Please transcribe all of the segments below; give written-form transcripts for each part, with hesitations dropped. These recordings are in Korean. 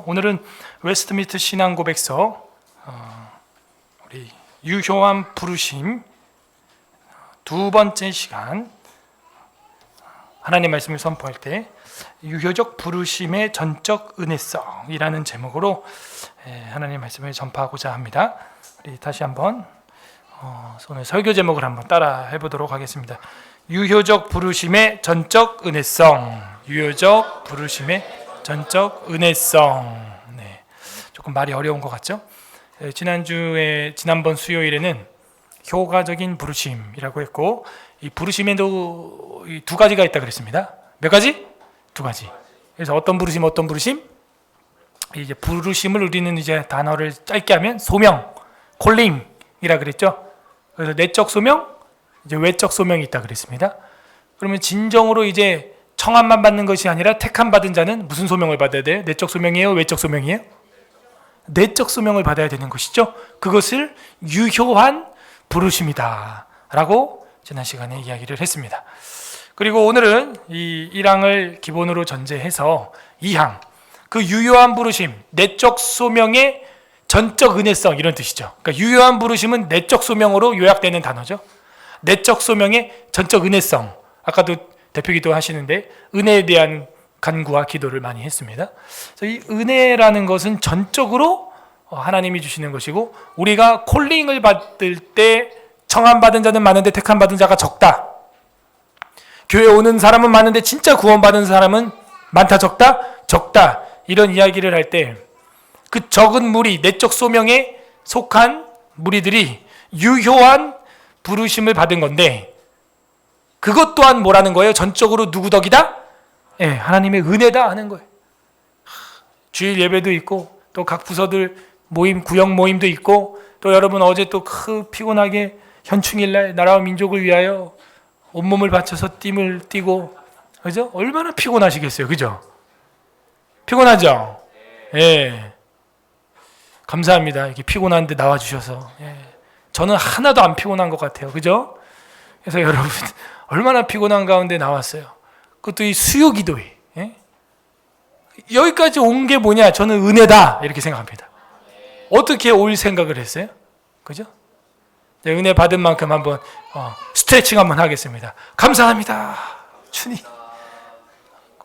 오늘은 웨스트민스터 신앙고백서 우리 유효한 부르심 두 번째 시간, 하나님 말씀을 선포할 때 유효적 부르심의 전적 은혜성이라는 제목으로 하나님 말씀을 전파하고자 합니다. 우리 다시 한번 오늘 설교 제목을 한번 따라 해보도록 하겠습니다. 유효적 부르심의 전적 은혜성, 유효적 부르심의 전적 은혜성. 네, 조금 말이 어려운 것 같죠? 지난번 수요일에는 효과적인 부르심이라고 했고, 이 부르심에도 두 가지가 있다 그랬습니다. 몇 가지? 두 가지. 그래서 어떤 부르심? 이제 부르심을 우리는 이제 단어를 짧게 하면 소명, 콜링이라 그랬죠. 그래서 내적 소명, 이제 외적 소명이 있다 그랬습니다. 그러면 진정으로 이제 청함만 받는 것이 아니라 택함 받은 자는 무슨 소명을 받아야 돼요? 내적 소명이에요? 외적 소명이에요? 내적 소명을 받아야 되는 것이죠. 그것을 유효한 부르심이다 라고 지난 시간에 이야기를 했습니다. 그리고 오늘은 이 1항을 기본으로 전제해서 2항, 그 유효한 부르심, 내적 소명의 전적 은혜성, 이런 뜻이죠. 그러니까 유효한 부르심은 내적 소명으로 요약되는 단어죠. 내적 소명의 전적 은혜성, 아까도 대표기도 하시는데 은혜에 대한 간구와 기도를 많이 했습니다. 그래서 이 은혜라는 것은 전적으로 하나님이 주시는 것이고, 우리가 콜링을 받을 때 청함 받은 자는 많은데 택함 받은 자가 적다. 교회 오는 사람은 많은데 진짜 구원받은 사람은 많다, 적다? 적다. 이런 이야기를 할 때 그 적은 무리, 내적 소명에 속한 무리들이 유효한 부르심을 받은 건데, 그것 또한 뭐라는 거예요? 전적으로 누구 덕이다? 예, 하나님의 은혜다 하는 거예요. 주일 예배도 있고, 또 각 부서들 모임, 구역 모임도 있고, 또 여러분 어제 또 피곤하게 현충일날 나라와 민족을 위하여 온몸을 바쳐서 띠을 띠고, 그죠? 얼마나 피곤하시겠어요, 그죠? 피곤하죠? 예. 감사합니다. 이렇게 피곤한데 나와주셔서. 예. 저는 하나도 안 피곤한 것 같아요, 그죠? 그래서 여러분 얼마나 피곤한 가운데 나왔어요. 그것도 이 수요 기도회. 예? 여기까지 온 게 뭐냐? 저는 은혜다 이렇게 생각합니다. 어떻게 올 생각을 했어요? 그죠? 은혜 받은 만큼 한번 스트레칭 한번 하겠습니다. 감사합니다, 주님.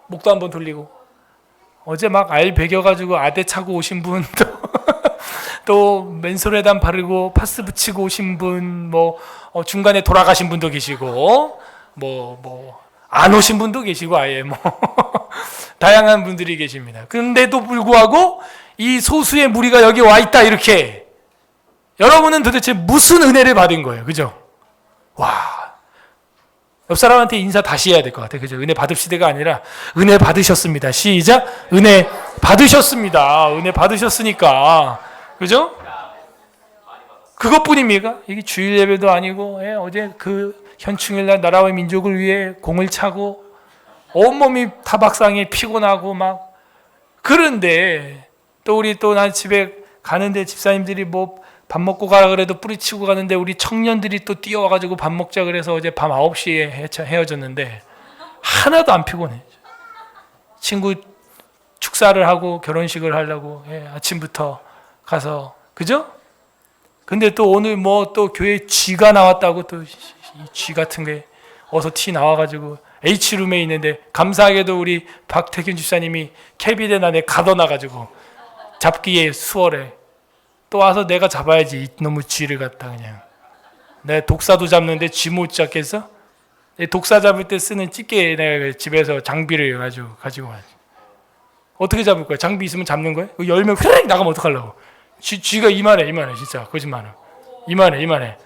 목도 한번 돌리고. 어제 막 알 베겨가지고 아대 차고 오신 분, 또 맨솔에단 바르고 파스 붙이고 오신 분, 중간에 돌아가신 분도 계시고, 안 오신 분도 계시고, 아예 다양한 분들이 계십니다. 근데도 불구하고 이 소수의 무리가 여기 와 있다, 이렇게. 여러분은 도대체 무슨 은혜를 받은 거예요, 그죠? 와. 옆 사람한테 인사 다시 해야 될 것 같아요, 그죠? 은혜 받읍시다가 아니라 은혜 받으셨습니다. 시작. 은혜 받으셨습니다. 은혜 받으셨으니까, 그죠? 그것뿐입니까? 이게 주일 예배도 아니고, 어제 현충일날 나라와 민족을 위해 공을 차고 온몸이 타박상에 피곤하고 막. 그런데 또 우리 난 집에 가는데 집사님들이 밥 먹고 가라 그래도 뿌리치고 가는데 우리 청년들이 또 뛰어와가지고 밥 먹자 그래서 어제 밤 9시에 헤어졌는데 하나도 안 피곤해. 친구 축사를 하고 결혼식을 하려고 아침부터 가서, 그죠? 근데 또 오늘 또 교회 쥐가 나왔다고, 또 이 쥐 같은 게 어서 티 나와가지고 H룸에 있는데, 감사하게도 우리 박태균 집사님이 캐비넷 안에 가둬놔가지고 잡기에 수월해. 또 와서 내가 잡아야지, 이놈의 쥐를 갖다 그냥. 내가 독사도 잡는데 쥐 못 잡겠어? 독사 잡을 때 쓰는 집게 내가 집에서 장비를 가지고 와야지. 어떻게 잡을 거야? 장비 있으면 잡는 거야? 열면 휙 나가면 어떡하려고? 쥐가 이만해 진짜. 거짓말은. 이만해.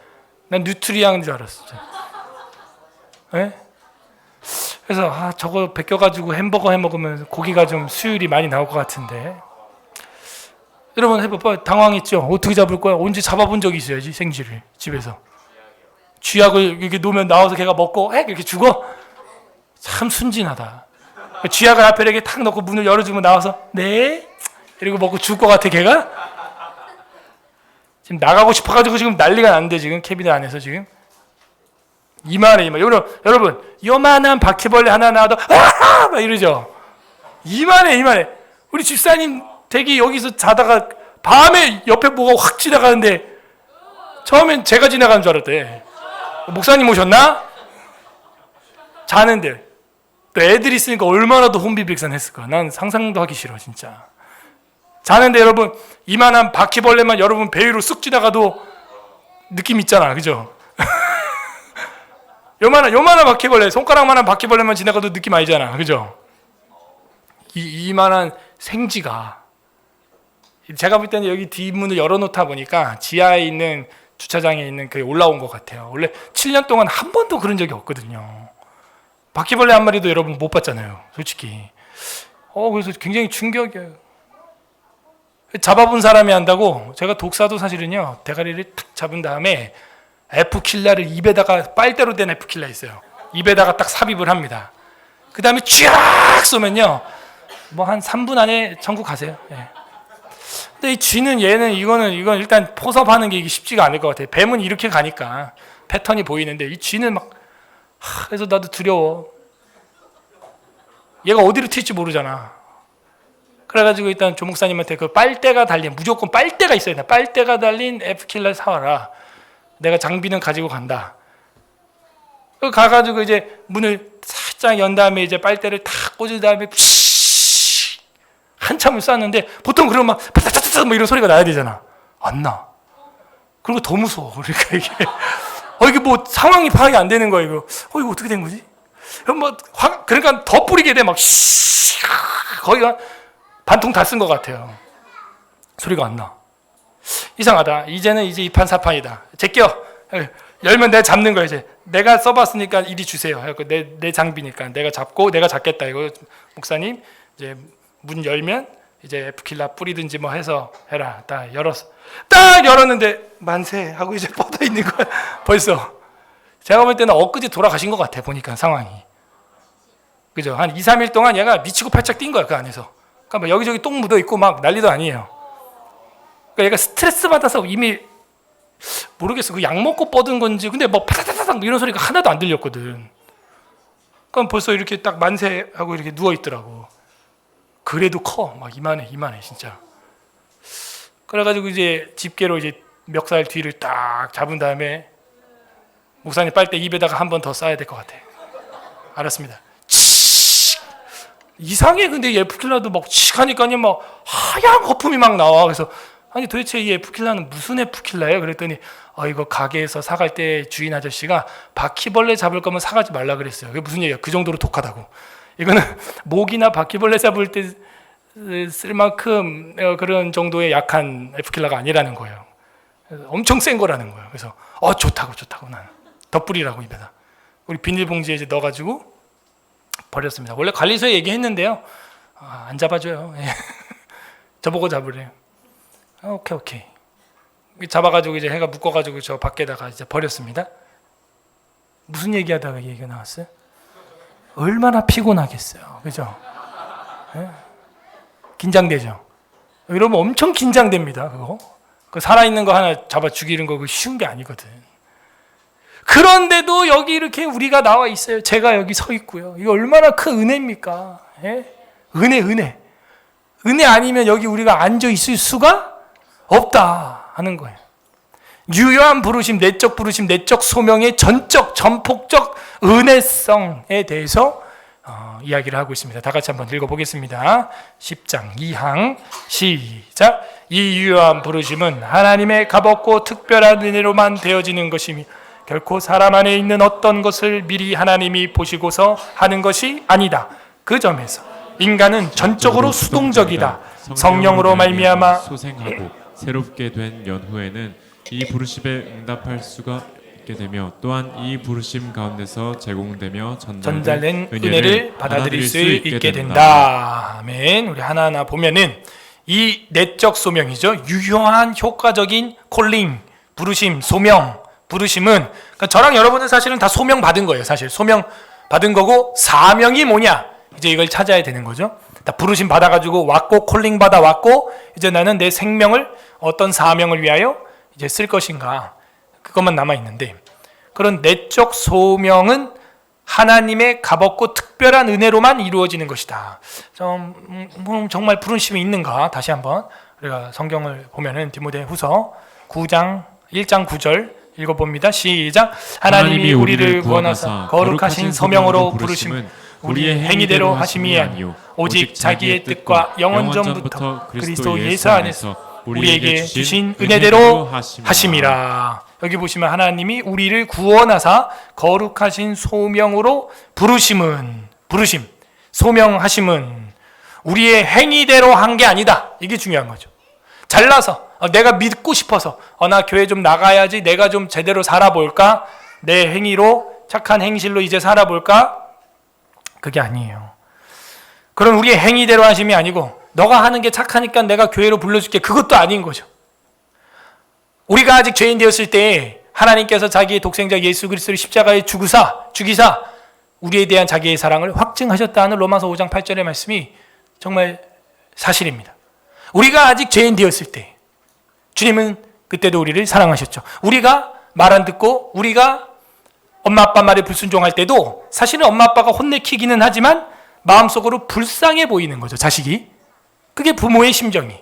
난 뉴트리아인 줄 알았어. 예? 그래서 저거 벗겨가지고 햄버거 해먹으면 고기가 좀 수율이 많이 나올 것 같은데. 여러분 해봐봐. 당황했죠? 어떻게 잡을 거야? 언제 잡아본 적이 있어야지, 생쥐를 집에서. 쥐약을 이렇게 놓으면 나와서 걔가 먹고 이렇게 죽어? 참 순진하다. 쥐약을 앞에 이렇게 탁 넣고 문을 열어주면 나와서 네? 이러고 먹고 죽을 것 같아, 걔가? 지금 나가고 싶어가지고 지금 난리가 났는데, 지금 캐비넷 안에서 지금 이만해. 여러분 요만한 바퀴벌레 하나 나와도 막 이러죠. 이만해. 우리 집사님 댁이 여기서 자다가 밤에 옆에 뭐가 확 지나가는데 처음엔 제가 지나가는 줄 알았대. 목사님 오셨나? 자는데 또 애들이 있으니까 얼마나 더 혼비백산했을까. 난 상상도 하기 싫어 진짜. 자는데 여러분 이만한 바퀴벌레만 여러분 배 위로 쑥 지나가도 느낌 있잖아, 그죠? 요만한 바퀴벌레, 손가락만한 바퀴벌레만 지나가도 느낌 아니잖아, 그죠? 이만한 생쥐가, 제가 볼 때는 여기 뒷문을 열어놓다 보니까 지하에 있는 주차장에 있는 그게 올라온 것 같아요. 원래 7년 동안 한 번도 그런 적이 없거든요. 바퀴벌레 한 마리도 여러분 못 봤잖아요, 솔직히. 그래서 굉장히 충격이에요. 잡아본 사람이 한다고. 제가 독사도 사실은요, 대가리를 탁 잡은 다음에 F킬라를 입에다가, 빨대로 된 F킬라 있어요. 입에다가 딱 삽입을 합니다. 그 다음에 쫙 쏘면요, 뭐 한 3분 안에 천국 가세요. 예. 근데 이 쥐는 이건 일단 포섭하는 게 이게 쉽지가 않을 것 같아요. 뱀은 이렇게 가니까 패턴이 보이는데 이 쥐는 막, 그래서 나도 두려워. 얘가 어디로 튈지 모르잖아. 그래가지고 일단 조 목사님한테 그 빨대가 달린, 무조건 빨대가 있어야 돼. 빨대가 달린 F킬러 사와라. 내가 장비는 가지고 간다. 가가지고 이제 문을 살짝 연 다음에 이제 빨대를 탁 꽂은 다음에 한참을 쐈는데, 보통 그러면 막 파타타타 뭐 이런 소리가 나야 되잖아. 안 나. 그리고 더 무서워. 그러니까 이게 뭐 상황이 파악이 안 되는 거야. 이거 어떻게 된 거지? 그러니까 더 뿌리게 돼. 막 거기가 반통 다 쓴 것 같아요. 소리가 안 나. 이상하다. 이제는 이제 이판사판이다. 제껴. 열면 내가 잡는 거야. 이제 내가 써봤으니까 이리 주세요. 내 장비니까 내가 잡고 내가 잡겠다. 이거 목사님 이제 문 열면 이제 F킬라 뿌리든지 뭐 해서 해라. 딱 열었는데 만세 하고 이제 뻗어 있는 거야. 벌써 제가 볼 때는 엊그제 돌아가신 것 같아. 보니까 상황이, 그죠? 한 2, 3일 동안 얘가 미치고 팔짝 뛴 거야. 그 안에서. 그러니까 여기저기 똥 묻어 있고 막 난리도 아니에요. 그러니까 얘가 스트레스 받아서 이미 모르겠어. 그 약 먹고 뻗은 건지. 근데 뭐 파타타타 이런 소리가 하나도 안 들렸거든. 그럼 벌써 이렇게 딱 만세하고 이렇게 누워 있더라고. 그래도 커. 막 이만해 진짜. 그래가지고 이제 집게로 이제 멱살 뒤를 딱 잡은 다음에 목사님 빨대 입에다가 한 번 더 쏴야 될 것 같아. 알았습니다. 이상해. 근데 이 F킬라도 막 하니까요, 막 하얀 거품이 막 나와. 그래서 아니 도대체 이 F킬라는 무슨 F킬라예요? 그랬더니 이거 가게에서 사갈 때 주인 아저씨가 바퀴벌레 잡을 거면 사가지 말라 그랬어요. 그게 무슨 얘기야? 그 정도로 독하다고. 이거는 모기나 바퀴벌레 잡을 때 쓸 만큼 그런 정도의 약한 F킬라가 아니라는 거예요. 엄청 센 거라는 거예요. 그래서 좋다고 나는 더 뿌리라고 입에다. 우리 비닐봉지에 이제 넣어가지고 버렸습니다. 원래 관리소에 얘기했는데요, 안 잡아줘요. 저보고 잡으래요. 오케이. 잡아가지고 이제 해가 묶어가지고 저 밖에다가 이제 버렸습니다. 무슨 얘기하다가 얘기가 나왔어요? 얼마나 피곤하겠어요, 그죠? 네? 긴장되죠. 이러면 엄청 긴장됩니다. 그거 그 살아있는 거 하나 잡아 죽이는 거 그거 쉬운 게 아니거든. 그런데도 여기 이렇게 우리가 나와 있어요. 제가 여기 서 있고요. 이거 얼마나 큰 은혜입니까? 예? 은혜 아니면 여기 우리가 앉아 있을 수가 없다 하는 거예요. 유효한 부르심, 내적 부르심, 내적 소명의 전적, 전폭적 은혜성에 대해서 이야기를 하고 있습니다. 다 같이 한번 읽어보겠습니다. 10장 2항 시작. 이 유효한 부르심은 하나님의 값없고 특별한 은혜로만 되어지는 것이며 결코 사람 안에 있는 어떤 것을 미리 하나님이 보시고서 하는 것이 아니다. 그 점에서 인간은 전적으로 수동적이다. 성령으로 말미암아 소생하고 새롭게 된 연후에는 이 부르심에 응답할 수가 있게 되며 또한 이 부르심 가운데서 제공되며 전달된 은혜를 받아들일 수 있게 된다. 아멘. 우리 하나하나 보면은 이 내적 소명이죠. 유효한 효과적인 콜링, 부르심, 소명, 부르심은 그러니까 저랑 여러분은 사실은 다 소명 받은 거예요. 사실 소명 받은 거고 사명이 뭐냐? 이제 이걸 찾아야 되는 거죠. 다 부르심 받아가지고 왔고 콜링 받아 왔고 이제 나는 내 생명을 어떤 사명을 위하여 이제 쓸 것인가? 그것만 남아 있는데 그런 내적 소명은 하나님의 값없고 특별한 은혜로만 이루어지는 것이다. 정말 부르심이 있는가? 다시 한번 우리가 성경을 보면은 디모데후서 9장 1장 9절 읽어봅니다. 시작. 하나님이 우리를 구원하사 거룩하신 소명으로 부르심은 우리의 행위대로 하심이 아니요 오직 자기의 뜻과 영원전부터 그리스도 예수 안에서 우리에게 주신 은혜대로 하심이라. 여기 보시면 하나님이 우리를 구원하사 거룩하신 소명으로 부르심, 소명하심은 우리의 행위대로 한 게 아니다. 이게 중요한 거죠. 잘나서 내가 믿고 싶어서 나 교회 좀 나가야지, 내가 좀 제대로 살아볼까, 내 행위로 착한 행실로 이제 살아볼까, 그게 아니에요. 그럼 우리의 행위대로 하심이 아니고 너가 하는 게 착하니까 내가 교회로 불러줄게, 그것도 아닌 거죠. 우리가 아직 죄인 되었을 때 하나님께서 자기의 독생자 예수 그리스도를 십자가에 죽이사 우리에 대한 자기의 사랑을 확증하셨다는 로마서 5장 8절의 말씀이 정말 사실입니다. 우리가 아직 죄인 되었을 때 주님은 그때도 우리를 사랑하셨죠. 우리가 말 안 듣고 우리가 엄마 아빠 말에 불순종할 때도 사실은 엄마 아빠가 혼내키기는 하지만 마음속으로 불쌍해 보이는 거죠, 자식이. 그게 부모의 심정이.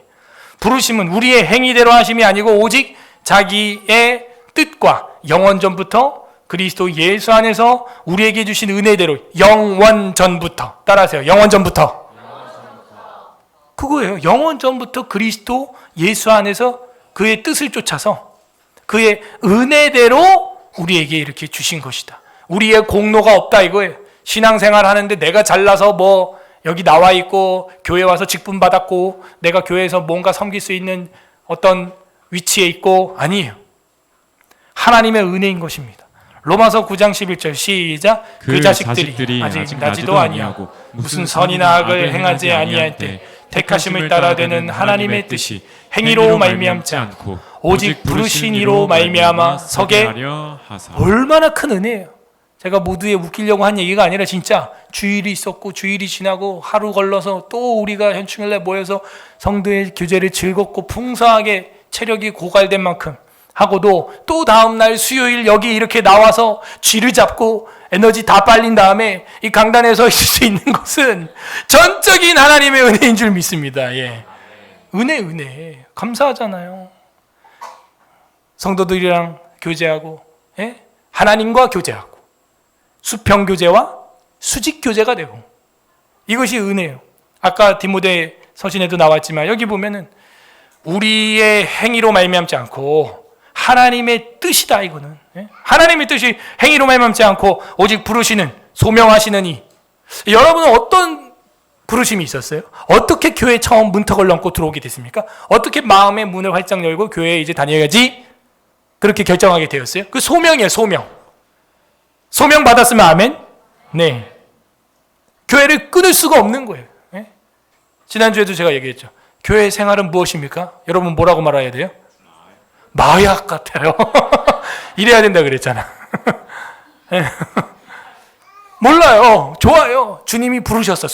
부르심은 우리의 행위대로 하심이 아니고 오직 자기의 뜻과 영원전부터 그리스도 예수 안에서 우리에게 주신 은혜대로, 영원전부터, 따라하세요. 영원전부터. 그거예요. 영원전부터 그리스도 예수 안에서 그의 뜻을 쫓아서 그의 은혜대로 우리에게 이렇게 주신 것이다. 우리의 공로가 없다 이거예요. 신앙생활 하는데 내가 잘나서 여기 나와 있고 교회 와서 직분 받았고 내가 교회에서 뭔가 섬길 수 있는 어떤 위치에 있고, 아니에요. 하나님의 은혜인 것입니다. 로마서 9장 11절 시작. 그 자식들이 아직 나지도 아니하고 무슨 선이나 악을 행하지 아니할 때 택하심을 따라 되는 하나님의 뜻이 행위로 말미암지 않고 오직 부르신 이로 말미암아 서게 하려 하사. 얼마나 큰 은혜예요. 제가 모두에 웃기려고 한 얘기가 아니라 진짜 주일이 있었고 주일이 지나고 하루 걸러서 또 우리가 현충일에 모여서 성도의 교제를 즐겁고 풍성하게 체력이 고갈된 만큼 하고도 또 다음날 수요일 여기 이렇게 나와서 쥐를 잡고 에너지 다 빨린 다음에 이 강단에 서 있을 수 있는 것은 전적인 하나님의 은혜인 줄 믿습니다. 예. 은혜. 감사하잖아요. 성도들이랑 교제하고, 예? 하나님과 교제하고, 수평 교제와 수직 교제가 되고, 이것이 은혜예요. 아까 디모데 서신에도 나왔지만 여기 보면은 우리의 행위로 말미암지 않고 하나님의 뜻이다 이거는. 예? 하나님의 뜻이 행위로 말미암지 않고 오직 부르시는, 소명하시는 이. 여러분은 어떤 부르심이 있었어요? 어떻게 교회 처음 문턱을 넘고 들어오게 됐습니까? 어떻게 마음의 문을 활짝 열고 교회에 이제 다녀야지 그렇게 결정하게 되었어요? 그 소명이에요, 소명. 소명 받았으면 아멘? 네. 교회를 끊을 수가 없는 거예요. 예? 지난주에도 제가 얘기했죠. 교회 생활은 무엇입니까? 여러분 뭐라고 말해야 돼요? 마약 같아요. 이래야 된다 그랬잖아. 몰라요. 좋아요. 주님이 부르셨어.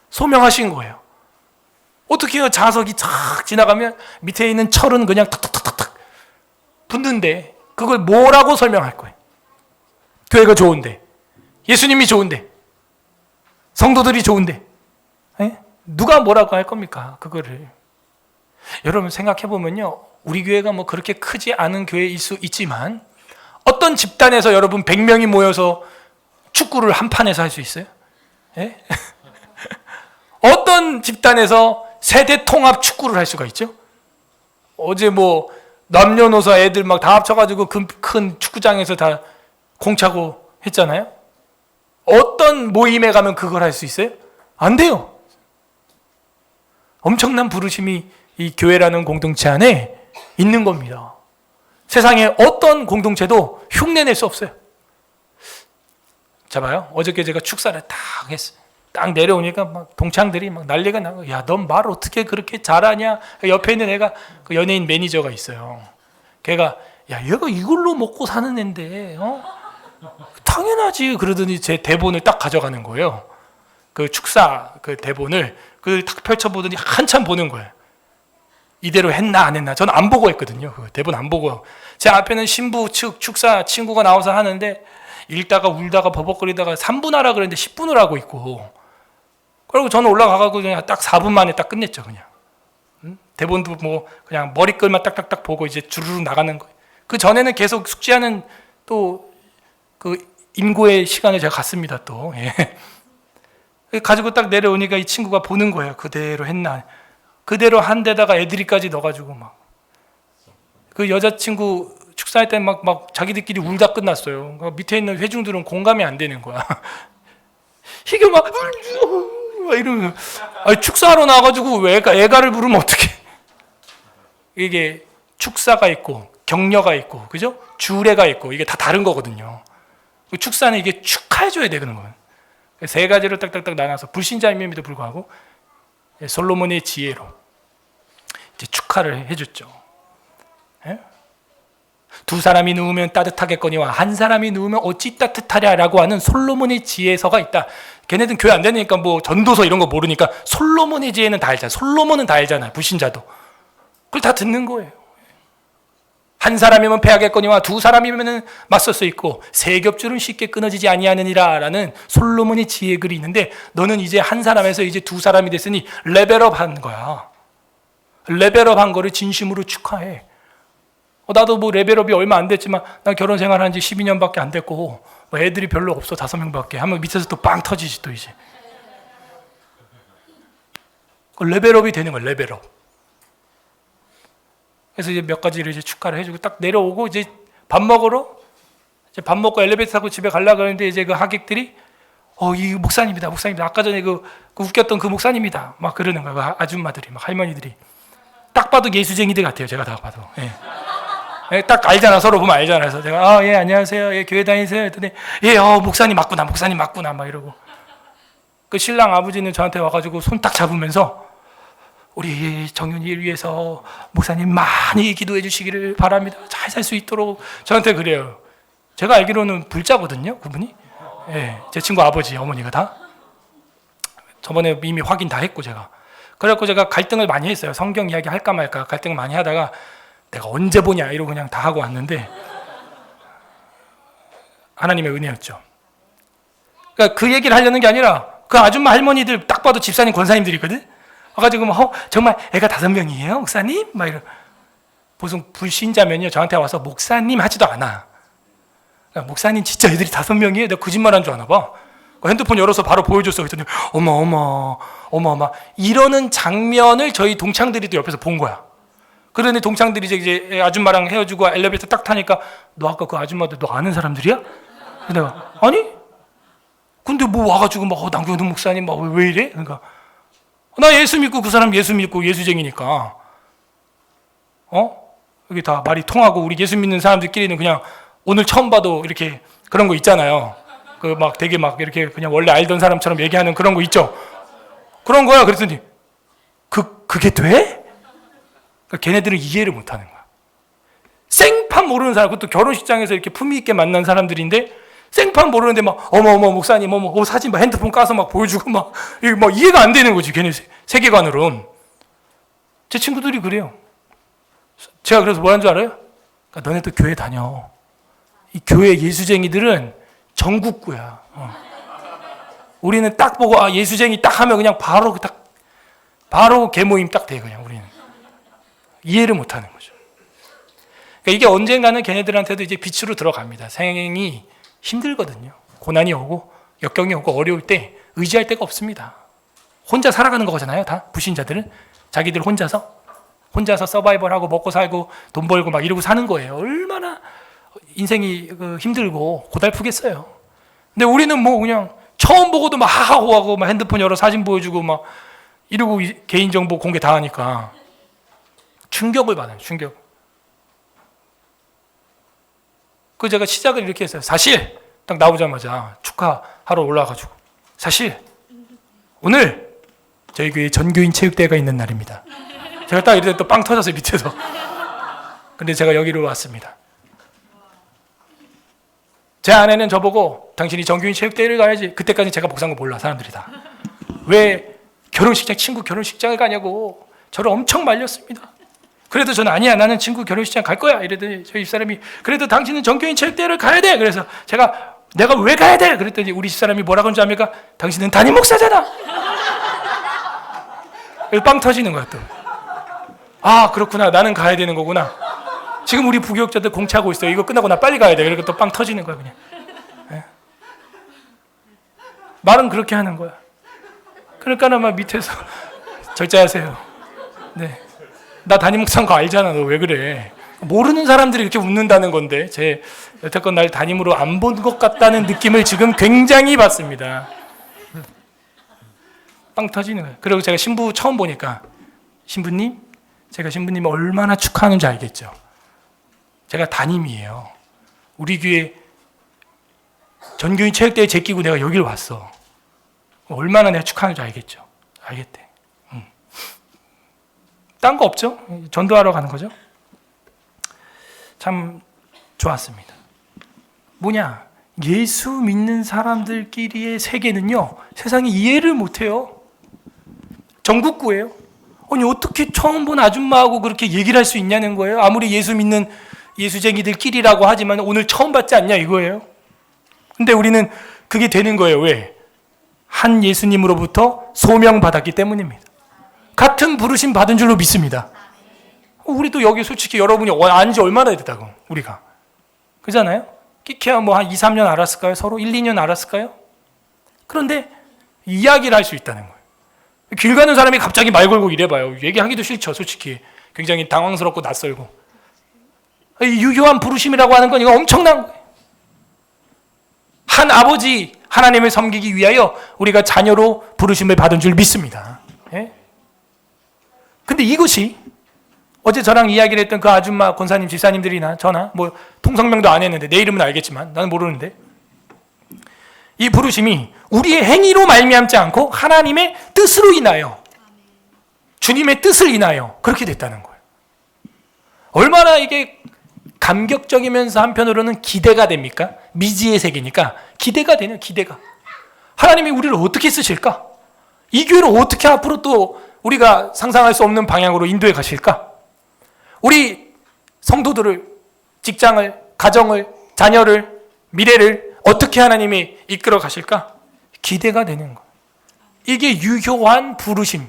소명하신 거예요. 어떻게 해요? 자석이 쫙 지나가면 밑에 있는 철은 그냥 탁탁탁탁 붙는데 그걸 뭐라고 설명할 거예요? 교회가 좋은데, 예수님이 좋은데, 성도들이 좋은데, 에? 누가 뭐라고 할 겁니까? 그거를. 여러분 생각해 보면요, 우리 교회가 그렇게 크지 않은 교회일 수 있지만 어떤 집단에서 여러분 100명이 모여서 축구를 한 판에서 할 수 있어요? 예? 어떤 집단에서 세대 통합 축구를 할 수가 있죠? 어제 남녀노소 애들 다 합쳐가지고 큰 축구장에서 다 공차고 했잖아요? 어떤 모임에 가면 그걸 할 수 있어요? 안 돼요. 엄청난 부르심이 이 교회라는 공동체 안에 있는 겁니다. 세상에 어떤 공동체도 흉내낼 수 없어요. 자 봐요. 어저께 제가 축사를 딱 했어요. 딱 내려오니까 동창들이 난리가 나고, 야, 넌 말 어떻게 그렇게 잘하냐? 옆에 있는 애가 그 연예인 매니저가 있어요. 걔가, 야, 얘가 이걸로 먹고 사는 앤데, 당연하지. 그러더니 제 대본을 딱 가져가는 거예요. 그 축사 그 대본을 딱 펼쳐보더니 한참 보는 거예요. 이대로 했나 안 했나. 저는 안 보고 했거든요. 그 대본 안 보고. 제 앞에는 신부 측 축사 친구가 나와서 하는데 읽다가 울다가 버벅거리다가 3분 하라 그랬는데 10분을 하고 있고, 그리고 저는 올라가고 그냥 딱 4분 만에 딱 끝냈죠. 그냥 대본도 뭐 그냥 머리글만 딱딱딱 보고 이제 주르륵 나가는 거예요. 그 전에는 계속 숙지하는 또 그 임고의 시간을 제가 갖습니다. 또 가지고 딱 내려오니까 이 친구가 보는 거예요. 그대로 했나, 그대로 한 데다가 애들이까지 넣어가지고 막 그 여자친구 축사할 때 막 자기들끼리 울다 끝났어요. 그러니까 밑에 있는 회중들은 공감이 안 되는 거야. 이게 막 이러면 축사하러 나가지고 애가를 부르면 어떡해. 이게 축사가 있고 격려가 있고, 그죠? 주례가 있고, 이게 다 다른 거거든요. 축사는 이게 축하해줘야 되는 거예요. 세 가지를 딱딱딱 나눠서 불신자임에도 불구하고 솔로몬의 지혜로 이제 축하를 해줬죠. 예? 두 사람이 누우면 따뜻하겠거니와 한 사람이 누우면 어찌 따뜻하랴라고 하는 솔로몬의 지혜서가 있다. 걔네들은 교회 안 다니니까 뭐 전도서 이런 거 모르니까 솔로몬의 지혜는 다 알잖아. 솔로몬은 다 알잖아요. 불신자도. 그걸 다 듣는 거예요. 한 사람이면 패하겠거니와 두 사람이면 맞설 수 있고 세 겹줄은 쉽게 끊어지지 아니하느니라 라는 솔로몬의 지혜 글이 있는데, 너는 이제 한 사람에서 이제 두 사람이 됐으니 레벨업 한 거야. 레벨업 한 거를 진심으로 축하해. 나도 뭐 레벨업이 얼마 안 됐지만 나 결혼 생활한 지 12년밖에 안 됐고 뭐 애들이 별로 없어. 5명밖에 하면 밑에서 또 빵 터지지 또 이제. 레벨업이 되는 거야. 레벨업. 그래서 이제 몇 가지를 이제 축하를 해주고 딱 내려오고 이제 밥 먹으러, 이제 밥 먹고 엘리베이터 타고 집에 가려고 그러는데 이제 그 하객들이 이 목사님이다, 목사님이다. 아까 전에 그 웃겼던 그 목사님이다. 막 그러는 거야. 그 아줌마들이, 막 할머니들이. 딱 봐도 예수쟁이들 같아요. 제가 다 봐도. 예, 딱 알잖아. 서로 보면 알잖아. 그래서 제가 예, 안녕하세요. 예, 교회 다니세요. 했더니 예, 목사님 맞구나, 목사님 맞구나, 막 이러고. 그 신랑 아버지는 저한테 와가지고 손 딱 잡으면서 우리 정윤이를 위해서 목사님 많이 기도해 주시기를 바랍니다. 잘 살 수 있도록. 저한테 그래요. 제가 알기로는 불자거든요, 그분이. 예, 제 친구 아버지, 어머니가 다. 저번에 이미 확인 다 했고 제가. 그래갖고 제가 갈등을 많이 했어요. 성경 이야기 할까 말까 갈등을 많이 하다가 내가 언제 보냐 이러고 그냥 다 하고 왔는데 하나님의 은혜였죠. 그러니까 그 얘기를 하려는 게 아니라 그 아줌마 할머니들 딱 봐도 집사님 권사님들이거든. 와가지고 정말 애가 5명이에요 목사님? 막 이러. 보통 불신자면요 저한테 와서 목사님 하지도 않아. 그러니까 목사님 진짜 애들이 5명이에요? 내가 거짓말한 줄 아나 봐. 핸드폰 열어서 바로 보여줬어. 그랬더니 어머 이러는 장면을 저희 동창들이 또 옆에서 본 거야. 그러니 동창들이 이제 아줌마랑 헤어지고 엘리베이터 딱 타니까 너 아까 그 아줌마들 너 아는 사람들이야? 내가 아니? 근데 뭐 와가지고 막 남경동 목사님 막 왜 이래? 그러니까 나 예수 믿고 그 사람 예수 믿고 예수쟁이니까 여기 다 말이 통하고 우리 예수 믿는 사람들끼리는 그냥 오늘 처음 봐도 이렇게 그런 거 있잖아요. 그 막 되게 막 이렇게 그냥 원래 알던 사람처럼 얘기하는 그런 거 있죠. 그런 거야. 그랬더니 그게 돼? 그러니까 걔네들은 이해를 못 하는 거야. 생판 모르는 사람, 그것도 결혼식장에서 이렇게 품위 있게 만난 사람들인데 생판 모르는데 막 어머 목사님 사진 막 핸드폰 까서 막 보여주고 막 이해가 안 되는 거지. 걔네 세계관으로는. 제 친구들이 그래요. 제가 그래서 뭐 하는 줄 알아요? 그러니까 너네도 교회 다녀. 이 교회 예수쟁이들은 전국구야. 우리는 딱 보고 예수쟁이 딱 하면 그냥 바로 개모임 딱 돼. 그냥 우리는 이해를 못 하는 거죠. 그러니까 이게 언젠가는 걔네들한테도 이제 빛으로 들어갑니다. 생이 힘들거든요. 고난이 오고 역경이 오고 어려울 때 의지할 데가 없습니다. 혼자 살아가는 거잖아요. 다 불신자들은 자기들 혼자서 서바이벌하고 먹고 살고 돈 벌고 막 이러고 사는 거예요. 얼마나 인생이 힘들고 고달프겠어요. 근데 우리는 뭐 그냥 처음 보고도 막 하고 막 핸드폰 열어 사진 보여주고 막 이러고 개인정보 공개 다 하니까 충격을 받아요. 충격. 그 제가 시작을 이렇게 했어요. 사실 딱 나오자마자 축하하러 올라가지고 사실 오늘 저희 교회 전교인 체육대회가 있는 날입니다. 제가 딱 이럴 때 또 빵 터졌어요. 밑에서. 근데 제가 여기로 왔습니다. 제 아내는 저보고 당신이 전교인 체육대회를 가야지. 그때까지 제가 목사인 거 몰라 사람들이 다. 왜 친구 결혼식장을 가냐고 저를 엄청 말렸습니다. 그래도 저는 아니야 나는 친구 결혼식장 갈 거야 이랬더니 저희 집사람이 그래도 당신은 전교인 체육대회를 가야 돼. 그래서 제가 내가 왜 가야 돼? 그랬더니 우리 집사람이 뭐라고 하는지 압니까? 당신은 담임 목사잖아. 빵 터지는 거야 또. 아 그렇구나, 나는 가야 되는 거구나. 지금 우리 부교육자들 공차하고 있어요. 이거 끝나고 나 빨리 가야 돼. 그러니까 또 빵 터지는 거야 그냥. 네? 말은 그렇게 하는 거야. 그러니까 아마 밑에서 절제하세요. 네, 나 담임 목사인 거 알잖아. 너 왜 그래? 모르는 사람들이 이렇게 웃는다는 건데, 제 여태껏 날 담임으로 안 본 것 같다는 느낌을 지금 굉장히 받습니다. 빵 터지는 거예요. 그리고 제가 신부 처음 보니까, 신부님, 제가 신부님을 얼마나 축하하는지 알겠죠? 제가 담임이에요. 우리 교회 전교인 체육대회 제끼고 내가 여기를 왔어. 얼마나 내가 축하하는지 알겠죠? 알겠대. 딴 거 없죠? 전도하러 가는 거죠? 참 좋았습니다. 뭐냐? 예수 믿는 사람들끼리의 세계는요, 세상이 이해를 못해요. 전국구예요. 아니 어떻게 처음 본 아줌마하고 그렇게 얘기를 할 수 있냐는 거예요. 아무리 예수 믿는 예수쟁이들끼리라고 하지만 오늘 처음 봤지 않냐 이거예요. 근데 우리는 그게 되는 거예요. 왜? 한 예수님으로부터 소명받았기 때문입니다. 같은 부르심 받은 줄로 믿습니다. 우리도 여기 솔직히 여러분이 안지 얼마나 됐다고 우리가. 그잖아요? 끼케야 뭐 한 2, 3년 알았을까요? 서로 1, 2년 알았을까요? 그런데 이야기를 할 수 있다는 거예요. 길 가는 사람이 갑자기 말 걸고 이래봐요. 얘기하기도 싫죠, 솔직히. 굉장히 당황스럽고 낯설고. 이 유효한 부르심이라고 하는 건 이거 엄청난 거예요. 한 아버지 하나님을 섬기기 위하여 우리가 자녀로 부르심을 받은 줄 믿습니다. 예? 근데 이것이 어제 저랑 이야기를 했던 그 아줌마 권사님 집사님들이나 저나 뭐 통성명도 안 했는데 내 이름은 알겠지만 나는 모르는데, 이 부르심이 우리의 행위로 말미암지 않고 하나님의 뜻으로 인하여, 주님의 뜻을 인하여 그렇게 됐다는 거예요. 얼마나 이게 감격적이면서 한편으로는 기대가 됩니까? 미지의 세계니까 기대가 되네요. 기대가. 하나님이 우리를 어떻게 쓰실까? 이 교회를 어떻게 앞으로 또 우리가 상상할 수 없는 방향으로 인도해 가실까? 우리 성도들을, 직장을, 가정을, 자녀를, 미래를 어떻게 하나님이 이끌어 가실까? 기대가 되는 거예요. 이게 유효한 부르심,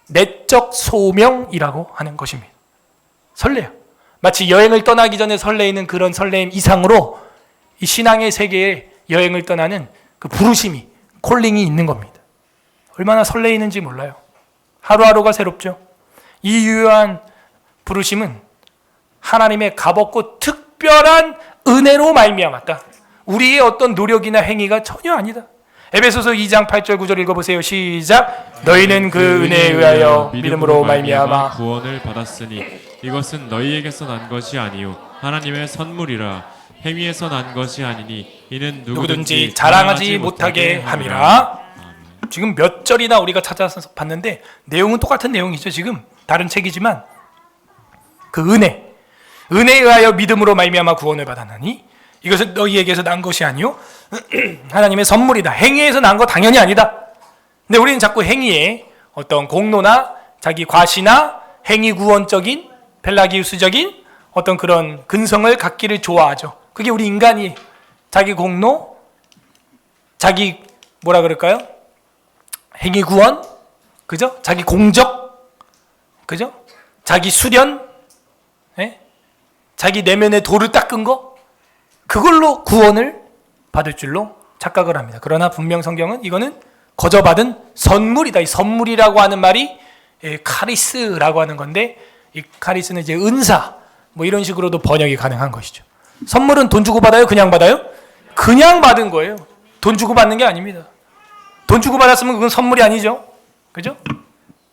내적 소명이라고 하는 것입니다. 설레요. 마치 여행을 떠나기 전에 설레이는 그런 설레임 이상으로 이 신앙의 세계에 여행을 떠나는 그 부르심이, 콜링이 있는 겁니다. 얼마나 설레이는지 몰라요. 하루하루가 새롭죠. 이 유효한 부르심은 하나님의 값없고 특별한 은혜로 말미암았다. 우리의 어떤 노력이나 행위가 전혀 아니다. 에베소서 2장 8절 9절 읽어보세요. 시작. 너희는 그 은혜에 의하여 믿음으로 말미암아 구원을 받았으니 이것은 너희에게서 난 것이 아니요 하나님의 선물이라. 행위에서 난 것이 아니니 이는 누구든지 자랑하지 못하게 함이라. 지금 몇 절이나 우리가 찾아서 봤는데 내용은 똑같은 내용이죠. 지금 다른 책이지만 그 은혜에 의하여 믿음으로 말미암아 구원을 받았나니 이것은 너희에게서 난 것이 아니요 하나님의 선물이다. 행위에서 난 거 당연히 아니다. 근데 우리는 자꾸 행위에 어떤 공로나 자기 과시나 행위 구원적인 펠라기우스적인 어떤 그런 근성을 갖기를 좋아하죠. 그게 우리 인간이 자기 공로, 자기 뭐라 그럴까요? 행위 구원, 그죠? 자기 공적, 그죠? 자기 수련, 예? 자기 내면의 돌을 닦은 거, 그걸로 구원을 받을 줄로 착각을 합니다. 그러나 분명 성경은 이거는 거저받은 선물이다. 이 선물이라고 하는 말이 카리스라고 하는 건데, 이 카리스는 이제 은사, 뭐 이런 식으로도 번역이 가능한 것이죠. 선물은 돈 주고 받아요? 그냥 받아요? 그냥 받은 거예요. 돈 주고 받는 게 아닙니다. 돈 주고 받았으면 그건 선물이 아니죠. 그죠?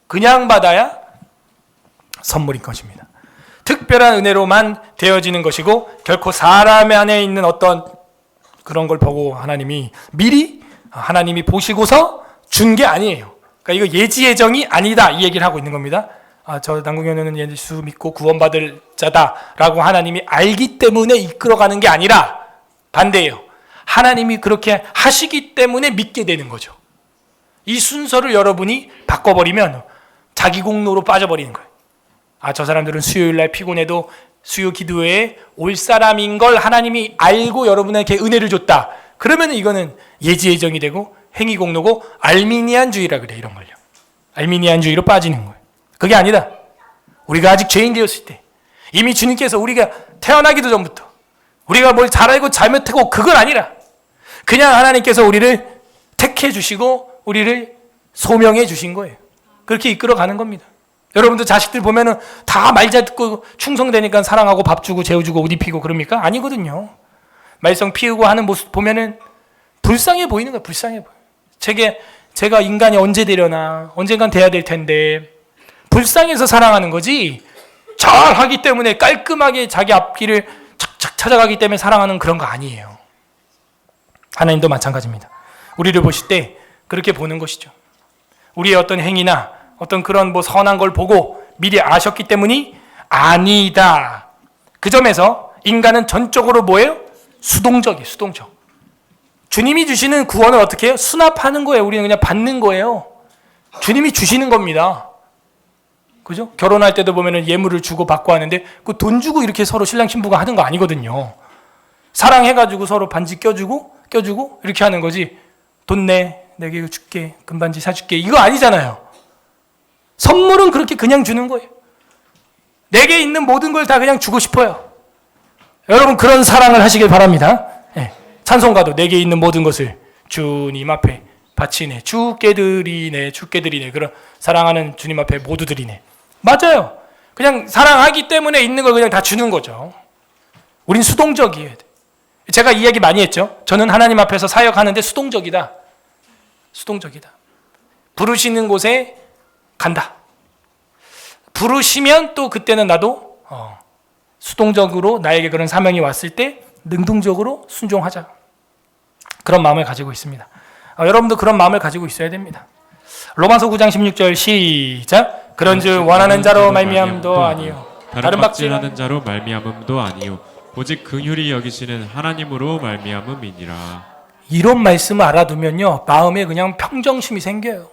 그냥 받아야 선물인 것입니다. 특별한 은혜로만 되어지는 것이고 결코 사람 안에 있는 어떤 그런 걸 보고 하나님이 미리 하나님이 보시고서 준 게 아니에요. 그러니까 이거 예지 예정이 아니다 이 얘기를 하고 있는 겁니다. 저 남궁현우는 예수 믿고 구원받을 자다라고 하나님이 알기 때문에 이끌어가는 게 아니라 반대예요. 하나님이 그렇게 하시기 때문에 믿게 되는 거죠. 이 순서를 여러분이 바꿔버리면 자기 공로로 빠져버리는 거예요. 저 사람들은 수요일날 피곤해도 수요 기도회에 올 사람인 걸 하나님이 알고 여러분에게 은혜를 줬다. 그러면 이거는 예지예정이 되고 행위공로고 알미니안주의라 그래. 이런 걸요. 알미니안주의로 빠지는 거예요. 그게 아니다. 우리가 아직 죄인 되었을 때 이미 주님께서 우리가 태어나기도 전부터 우리가 뭘 잘 알고 잘못하고 그건 아니라 그냥 하나님께서 우리를 택해 주시고 우리를 소명해 주신 거예요. 그렇게 이끌어 가는 겁니다. 여러분들 자식들 보면은 다 말 잘 듣고 충성되니까 사랑하고 밥 주고 재워주고 옷 입히고 그럽니까? 아니거든요. 말썽 피우고 하는 모습 보면은 불쌍해 보이는 거예요. 불쌍해 보여. 제가 인간이 언제 되려나, 언젠간 돼야 될 텐데 불쌍해서 사랑하는 거지 잘하기 때문에 깔끔하게 자기 앞길을 착착 찾아가기 때문에 사랑하는 그런 거 아니에요. 하나님도 마찬가지입니다. 우리를 보실 때 그렇게 보는 것이죠. 우리의 어떤 행위나 어떤 그런 뭐 선한 걸 보고 미리 아셨기 때문이 아니다. 그 점에서 인간은 전적으로 뭐예요? 수동적이에요. 수동적. 주님이 주시는 구원을 어떻게 해요? 수납하는 거예요. 우리는 그냥 받는 거예요. 주님이 주시는 겁니다. 그죠? 결혼할 때도 보면은 예물을 주고 받고 하는데 그 돈 주고 이렇게 서로 신랑 신부가 하는 거 아니거든요. 사랑해가지고 서로 반지 껴주고 이렇게 하는 거지. 돈 내, 내가 이거 줄게, 금반지 사줄게 이거 아니잖아요. 선물은 그렇게 그냥 주는 거예요. 내게 있는 모든 걸 다 그냥 주고 싶어요. 여러분 그런 사랑을 하시길 바랍니다. 네. 찬송가도 내게 있는 모든 것을 주님 앞에 바치네, 주께 드리네, 그런 사랑하는 주님 앞에 모두 드리네. 맞아요. 그냥 사랑하기 때문에 있는 걸 그냥 다 주는 거죠. 우린 수동적이에요. 제가 이야기 많이 했죠. 저는 하나님 앞에서 사역하는데 수동적이다. 부르시는 곳에 간다. 부르시면 또 그때는 나도 수동적으로 나에게 그런 사명이 왔을 때 능동적으로 순종하자. 그런 마음을 가지고 있습니다. 여러분도 그런 마음을 가지고 있어야 됩니다. 로마서 9장 16절 시작. 그런즉 원하는 자로 말미암도 아니요 다른 박질하는 자로 말미암음도 아니요 오직 긍휼히 여기시는 하나님으로 말미암음이니라. 이런 말씀을 알아두면요 마음에 그냥 평정심이 생겨요.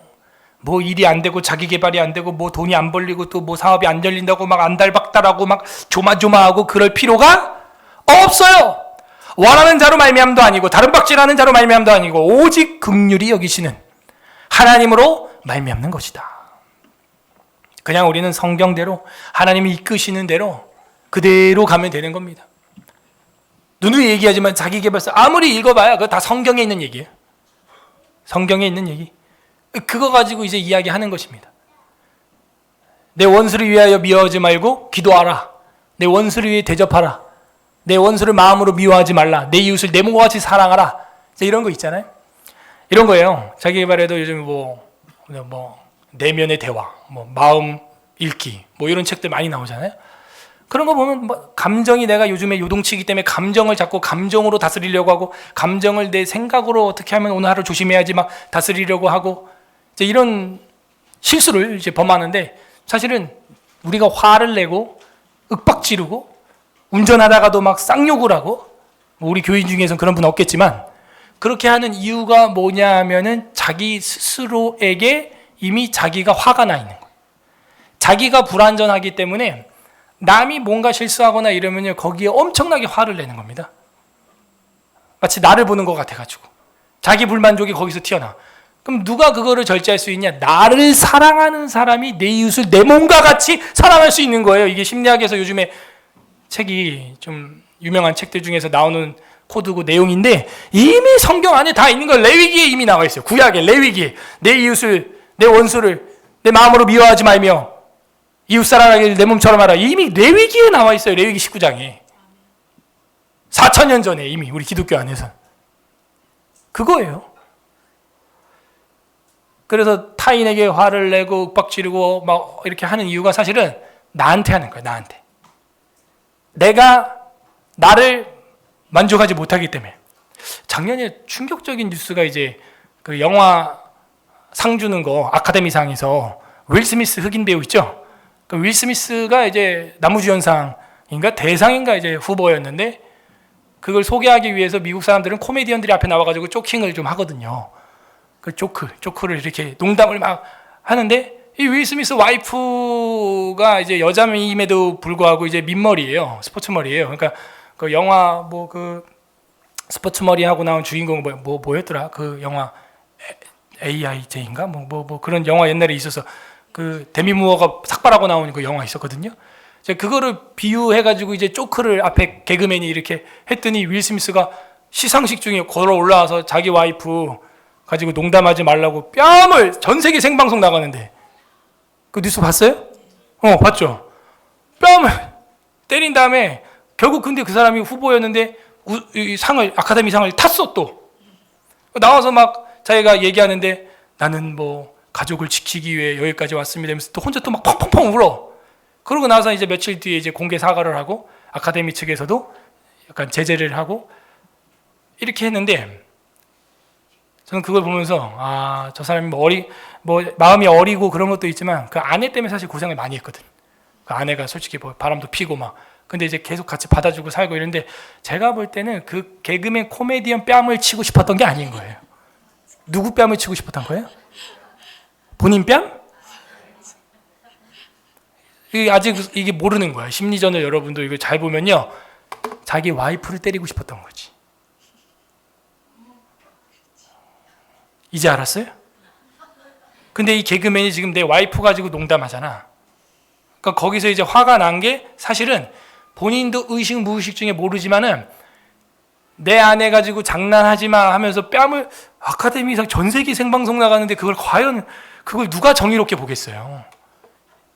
뭐 일이 안 되고 자기 개발이 안 되고 뭐 돈이 안 벌리고 또 뭐 사업이 안 열린다고 막 안달박달하고 막 조마조마하고 그럴 필요가 없어요. 원하는 자로 말미암도 아니고 다른 박질하는 자로 말미암도 아니고 오직 긍휼히 여기시는 하나님으로 말미암는 것이다. 그냥 우리는 성경대로 하나님이 이끄시는 대로 그대로 가면 되는 겁니다. 누누이 얘기하지만 자기계발서 아무리 읽어봐야 그거 다 성경에 있는 얘기예요. 성경에 있는 얘기. 그거 가지고 이제 이야기하는 것입니다. 내 원수를 위하여 미워하지 말고 기도하라. 내 원수를 위해 대접하라. 내 원수를 마음으로 미워하지 말라. 내 이웃을 내 몸과 같이 사랑하라. 이런 거 있잖아요. 이런 거예요. 자기개발에도 요즘 뭐 내면의 대화, 뭐 마음 읽기, 뭐 이런 책들 많이 나오잖아요. 그런 거 보면 뭐 감정이 내가 요즘에 요동치기 때문에 감정을 자꾸 감정으로 다스리려고 하고 감정을 내 생각으로 어떻게 하면 오늘 하루 조심해야지 막 다스리려고 하고 이제 이런 실수를 이제 범하는데 사실은 우리가 화를 내고 윽박지르고 운전하다가도 막 쌍욕을 하고 뭐 우리 교인 중에서는 그런 분 없겠지만 그렇게 하는 이유가 뭐냐 하면은 자기 스스로에게 이미 자기가 화가 나 있는 거예요. 자기가 불완전하기 때문에 남이 뭔가 실수하거나 이러면요 거기에 엄청나게 화를 내는 겁니다. 마치 나를 보는 것 같아가지고 자기 불만족이 거기서 튀어나와. 그럼 누가 그거를 절제할 수 있냐? 나를 사랑하는 사람이 내 이웃을 내 몸과 같이 사랑할 수 있는 거예요. 이게 심리학에서 요즘에 책이 좀 유명한 책들 중에서 나오는 코드고 내용인데 이미 성경 안에 다 있는 걸 레위기에 이미 나와 있어요. 구약에 레위기에 내 이웃을 내 원수를 내 마음으로 미워하지 말며 이웃 사랑하기를 내 몸처럼 하라. 이미 레위기에 나와 있어요. 레위기 19장에 4,000년 전에 이미 우리 기독교 안에서 그거예요. 그래서 타인에게 화를 내고 윽박지르고 막 이렇게 하는 이유가 사실은 나한테 하는 거예요. 나한테. 내가 나를 만족하지 못하기 때문에. 작년에 충격적인 뉴스가 이제 그 영화 상 주는 거 아카데미상에서 윌 스미스 흑인 배우 있죠? 그 윌 스미스가 이제 남우주연상인가 대상인가 이제 후보였는데 그걸 소개하기 위해서 미국 사람들은 코미디언들이 앞에 나와가지고 조킹을 좀 하거든요. 그 조크를 이렇게 농담을 막 하는데 이 윌 스미스 와이프가 이제 여자임에도 불구하고 이제 민머리예요. 스포츠 머리예요. 그러니까 그 영화 뭐 그 스포츠 머리 하고 나온 주인공 뭐였더라? 그 영화 AIJ인가? 뭐 그런 영화 옛날에 있어서 그 데미 무어가 삭발하고 나오는 그 영화 있었거든요. 제가 그거를 비유해가지고 이제 조크를 앞에 개그맨이 이렇게 했더니 윌 스미스가 시상식 중에 걸어 올라와서 자기 와이프 가지고 농담하지 말라고 뺨을 전 세계 생방송 나가는데 그 뉴스 봤어요? 봤죠. 뺨을 때린 다음에 결국 근데 그 사람이 후보였는데 이 상을 아카데미 상을 탔어 또 나와서 막 자기가 얘기하는데 나는 뭐 가족을 지키기 위해 여기까지 왔습니다 하면서 또 혼자 또 막 펑펑펑 울어. 그러고 나서 이제 며칠 뒤에 이제 공개 사과를 하고 아카데미 측에서도 약간 제재를 하고 이렇게 했는데 저는 그걸 보면서 저 사람이 뭐 마음이 어리고 그런 것도 있지만 그 아내 때문에 사실 고생을 많이 했거든. 그 아내가 솔직히 뭐 바람도 피고 막 근데 이제 계속 같이 받아주고 살고 이런데 제가 볼 때는 그 개그맨 코미디언 뺨을 치고 싶었던 게 아닌 거예요. 누구 뺨을 치고 싶었던 거예요? 본인 뺨? 아직 이게 모르는 거야. 심리전을 여러분도 이거 잘 보면요. 자기 와이프를 때리고 싶었던 거지. 이제 알았어요? 근데 이 개그맨이 지금 내 와이프 가지고 농담하잖아. 그러니까 거기서 이제 화가 난 게 사실은 본인도 의식 무의식 중에 모르지만은 내 아내 가지고 장난하지 마 하면서 뺨을 아카데미상 전 세계 생방송 나가는데 그걸 과연 그걸 누가 정의롭게 보겠어요?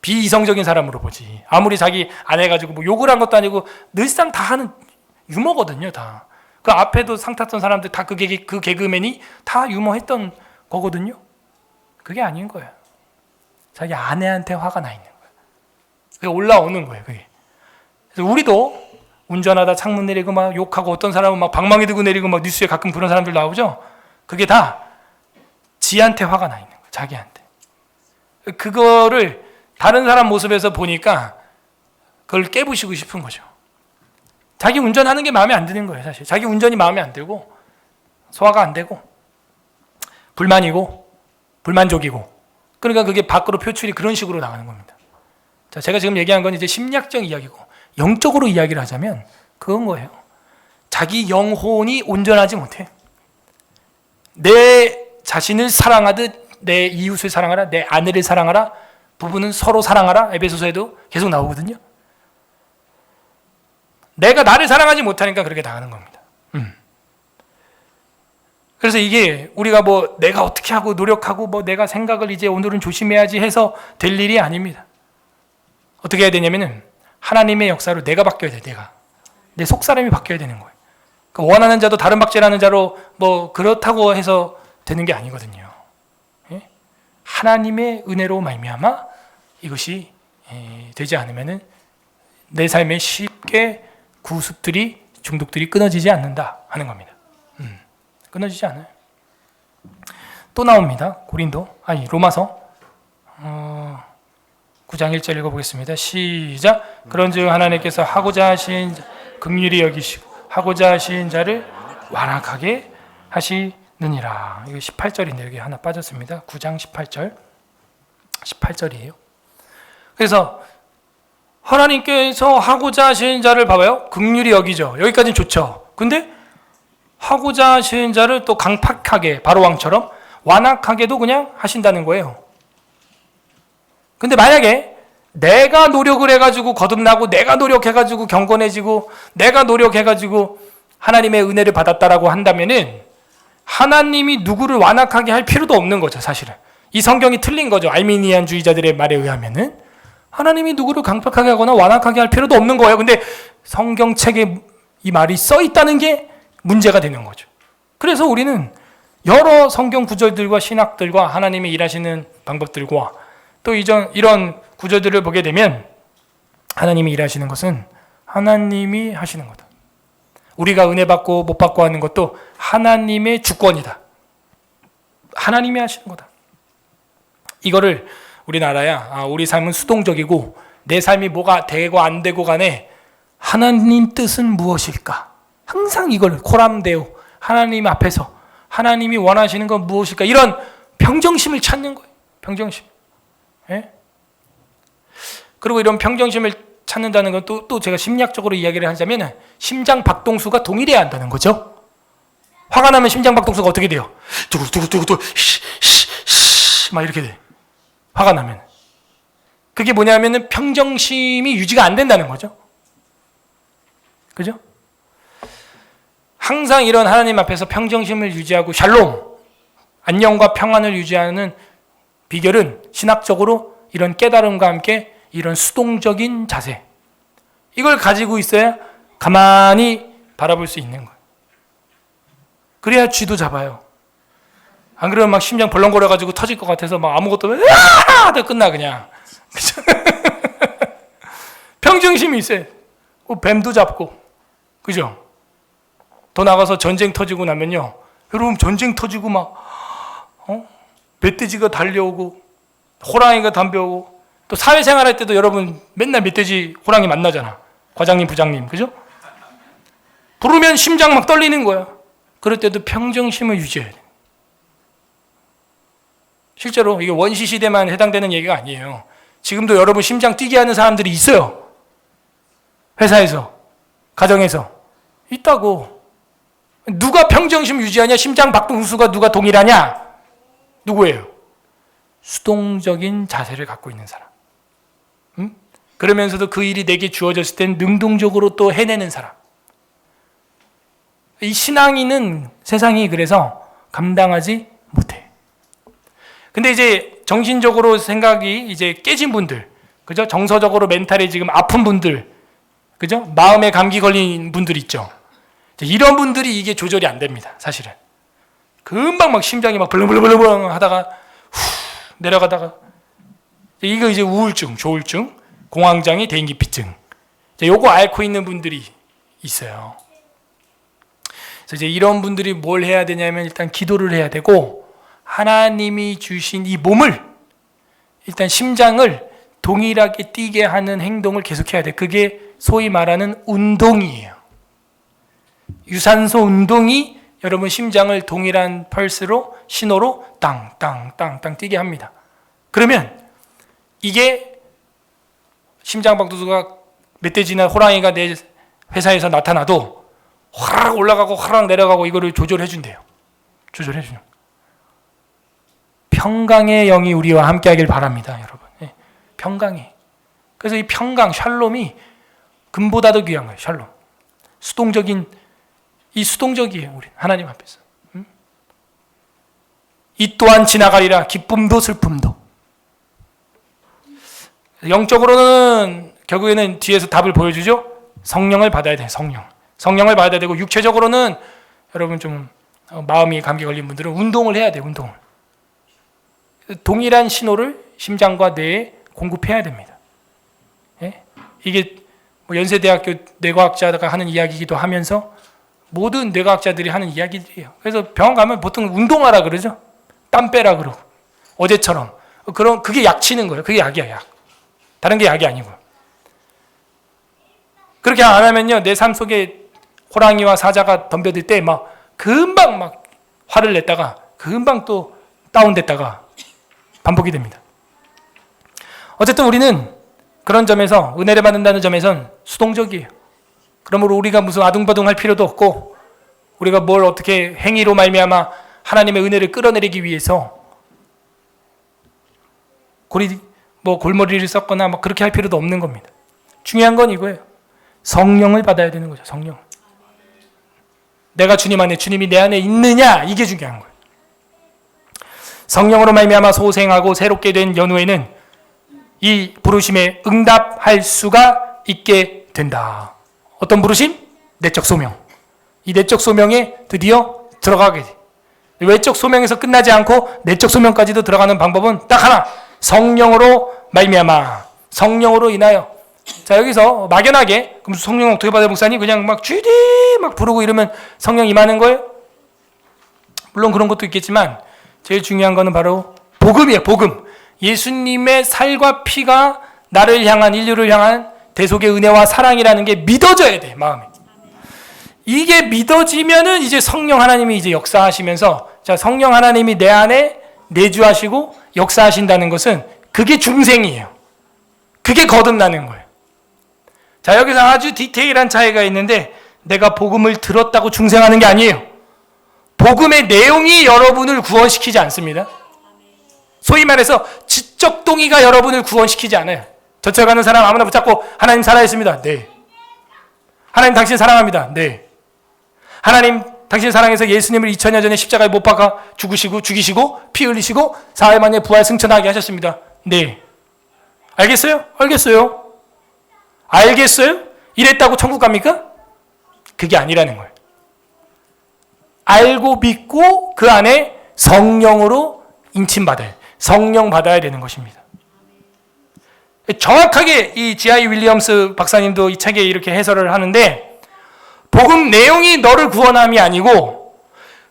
비이성적인 사람으로 보지. 아무리 자기 아내 가지고 뭐 욕을 한 것도 아니고 늘상 다 하는 유머거든요, 다. 그 앞에도 상 탔던 사람들 다 그 개그맨이 다 유머했던 거거든요. 그게 아닌 거예요. 자기 아내한테 화가 나 있는 거예요. 그게 올라오는 거예요, 그게. 그래서 우리도 운전하다 창문 내리고 막 욕하고 어떤 사람은 막 방망이 들고 내리고 막 뉴스에 가끔 그런 사람들 나오죠. 그게 다 지한테 화가 나 있는 거예요, 자기한테. 그거를 다른 사람 모습에서 보니까 그걸 깨부시고 싶은 거죠. 자기 운전하는 게 마음에 안 드는 거예요, 사실. 자기 운전이 마음에 안 들고 소화가 안 되고 불만이고 불만족이고 그러니까 그게 밖으로 표출이 그런 식으로 나가는 겁니다. 자, 제가 지금 얘기한 건 이제 심리학적 이야기고 영적으로 이야기를 하자면 그건 거예요. 자기 영혼이 온전하지 못해. 내 자신을 사랑하듯 내 이웃을 사랑하라, 내 아내를 사랑하라, 부부는 서로 사랑하라. 에베소서에도 계속 나오거든요. 내가 나를 사랑하지 못하니까 그렇게 당하는 겁니다. 그래서 이게 우리가 뭐 내가 어떻게 하고 노력하고 뭐 내가 생각을 이제 오늘은 조심해야지 해서 될 일이 아닙니다. 어떻게 해야 되냐면은 하나님의 역사로 내가 바뀌어야 돼. 내가 내 속사람이 바뀌어야 되는 거예요. 그 원하는 자도 다른 박제라는 자로 뭐 그렇다고 해서 되는 게 아니거든요. 예? 하나님의 은혜로 말미암아 이것이 되지 않으면은 내 삶에 쉽게 구습들이 중독들이 끊어지지 않는다 하는 겁니다. 끊어지지 않아요. 또 나옵니다. 로마서 9장 1절 읽어보겠습니다. 시작. 그런즉 하나님께서 하고자 하신 긍휼히 여기시고 하고자 하신 자를 완악하게 하시느니라. 이거 18절인데 여기 하나 빠졌습니다. 9장 18절이에요. 그래서 하나님께서 하고자 하시는 자를 봐봐요. 긍휼히 여기죠. 여기까지는 좋죠. 근데 하고자 하시는 자를 또 강팍하게 바로왕처럼 완악하게도 그냥 하신다는 거예요. 근데 만약에 내가 노력을 해가지고 거듭나고 내가 노력해가지고 경건해지고 내가 노력해가지고 하나님의 은혜를 받았다라고 한다면은 하나님이 누구를 완악하게 할 필요도 없는 거죠, 사실은. 이 성경이 틀린 거죠. 알미니안주의자들의 말에 의하면은 하나님이 누구를 강팍하게 하거나 완악하게 할 필요도 없는 거예요. 근데 성경책에 이 말이 써 있다는 게 문제가 되는 거죠. 그래서 우리는 여러 성경 구절들과 신학들과 하나님이 일하시는 방법들과 또 이런 구절들을 보게 되면 하나님이 일하시는 것은 하나님이 하시는 거다. 우리가 은혜 받고 못 받고 하는 것도 하나님의 주권이다. 하나님이 하시는 거다. 이거를 우리나라야 우리 삶은 수동적이고 내 삶이 뭐가 되고 안 되고 간에 하나님 뜻은 무엇일까? 항상 이걸 코람데오 하나님 앞에서 하나님이 원하시는 건 무엇일까? 이런 평정심을 찾는 거예요. 평정심. 예? 그리고 이런 평정심을 찾는다는 건 또 제가 심리학적으로 이야기를 하자면 심장 박동수가 동일해야 한다는 거죠. 화가 나면 심장박동수가 어떻게 돼요? 두구두구두구두구 막 이렇게 돼. 화가 나면. 그게 뭐냐면은 평정심이 유지가 안 된다는 거죠. 그죠? 항상 이런 하나님 앞에서 평정심을 유지하고 샬롬, 안녕과 평안을 유지하는 비결은 신학적으로 이런 깨달음과 함께 이런 수동적인 자세, 이걸 가지고 있어야 가만히 바라볼 수 있는 거예요. 그래야 쥐도 잡아요. 안 그러면 막 심장 벌렁거려가지고 터질 것 같아서 막 아무것도 하다 끝나 그냥. 평정심이 있어요. 뱀도 잡고, 그죠? 더 나가서 전쟁 터지고 나면요, 여러분 전쟁 터지고 막 멧돼지가 달려오고 호랑이가 덤벼오고, 또 사회생활 할 때도 여러분 맨날 멧돼지 호랑이 만나잖아. 과장님 부장님, 그죠? 부르면 심장 막 떨리는 거야. 그럴 때도 평정심을 유지해야 돼. 실제로 이게 원시 시대만 해당되는 얘기가 아니에요. 지금도 여러분 심장 뛰게 하는 사람들이 있어요. 회사에서, 가정에서 있다고. 누가 평정심 유지하냐? 심장 박동수가 누가 동일하냐? 누구예요? 수동적인 자세를 갖고 있는 사람. 그러면서도 그 일이 내게 주어졌을 땐 능동적으로 또 해내는 사람. 이 신앙인은 세상이 그래서 감당하지 못해. 근데 이제 정신적으로 생각이 이제 깨진 분들, 그죠? 정서적으로 멘탈이 지금 아픈 분들, 그죠? 마음에 감기 걸린 분들 있죠. 이런 분들이 이게 조절이 안 됩니다, 사실은. 금방 막 심장이 막 벌렁벌렁벌렁 하다가 후 내려가다가, 이거 이제 우울증, 조울증, 공황장애, 대인기피증, 요거 앓고 있는 분들이 있어요. 그래서 이제 이런 분들이 뭘 해야 되냐면 일단 기도를 해야 되고, 하나님이 주신 이 몸을, 일단 심장을 동일하게 뛰게 하는 행동을 계속해야 돼. 그게 소위 말하는 운동이에요. 유산소 운동이 여러분 심장을 동일한 펄스로, 신호로 땅땅땅땅 뛰게 합니다. 그러면 이게 심장박동수가 멧돼지나 호랑이가 내 회사에서 나타나도 화락 올라가고 화락 내려가고 이거를 조절해 준대요. 조절해 주는. 평강의 영이 우리와 함께 하길 바랍니다, 여러분. 네. 평강이. 그래서 이 평강, 샬롬이 금보다도 귀한 거예요. 샬롬. 수동적이에요, 우리 하나님 앞에서. 이 또한 지나가리라. 기쁨도 슬픔도. 영적으로는 결국에는 뒤에서 답을 보여주죠. 성령을 받아야 돼요. 성령을 받아야 되고, 육체적으로는 여러분 좀 마음이 감기 걸린 분들은 운동을 해야 돼요. 운동을. 동일한 신호를 심장과 뇌에 공급해야 됩니다. 예? 이게 뭐 연세대학교 뇌과학자가 하는 이야기이기도 하면서 모든 뇌과학자들이 하는 이야기들이에요. 그래서 병원 가면 보통 운동하라 그러죠. 땀 빼라 그러고, 어제처럼. 그게 약 치는 거예요. 그게 약이야, 약. 다른 게 약이 아니고. 그렇게 안 하면요, 내 삶 속에 호랑이와 사자가 덤벼들 때 막 금방 막 화를 냈다가 금방 또 다운됐다가 반복이 됩니다. 어쨌든 우리는 그런 점에서, 은혜를 받는다는 점에선 수동적이에요. 그러므로 우리가 무슨 아둥바둥 할 필요도 없고, 우리가 뭘 어떻게 행위로 말미암아 하나님의 은혜를 끌어내리기 위해서 골머리를 썼거나 막 그렇게 할 필요도 없는 겁니다. 중요한 건 이거예요. 성령을 받아야 되는 거죠. 성령. 내가 주님 안에, 주님이 내 안에 있느냐, 이게 중요한 거예요. 성령으로 말미암아 소생하고 새롭게 된 연후에는 이 부르심에 응답할 수가 있게 된다. 어떤 부르심? 내적 소명. 이 내적 소명에 드디어 들어가게 돼. 외적 소명에서 끝나지 않고 내적 소명까지도 들어가는 방법은 딱 하나. 성령으로 말미암아. 성령으로 인하여. 자, 여기서 막연하게, 그럼 성령 어떻게 받아요, 목사님? 그냥 막 주디 막 부르고 이러면 성령 임하는 거예요? 물론 그런 것도 있겠지만 제일 중요한 거는 바로 복음이에요. 복음. 예수님의 살과 피가 나를 향한, 인류를 향한 대속의 은혜와 사랑이라는 게 믿어져야 돼, 마음에. 이게 믿어지면은 이제 성령 하나님이 이제 역사하시면서, 자, 성령 하나님이 내 안에 내주하시고 역사하신다는 것은 그게 중생이에요. 그게 거듭나는 거예요. 자, 여기서 아주 디테일한 차이가 있는데, 내가 복음을 들었다고 중생하는 게 아니에요. 복음의 내용이 여러분을 구원시키지 않습니다. 소위 말해서 지적 동의가 여러분을 구원시키지 않아요. 젖혀가는 사람 아무나 붙잡고 하나님 살아있습니다. 네. 하나님 당신 사랑합니다. 네. 하나님 당신 사랑해서 예수님을 2000년 전에 십자가에 못 박아 죽이시고 피 흘리시고 사흘 만에 부활 승천하게 하셨습니다. 네. 알겠어요? 알겠어요? 알겠어요? 이랬다고 천국 갑니까? 그게 아니라는 거예요. 알고 믿고 그 안에 성령으로 인침받아요. 성령 받아야 되는 것입니다. 정확하게 이 G.I. 윌리엄스 박사님도 이 책에 이렇게 해설을 하는데, 복음 내용이 너를 구원함이 아니고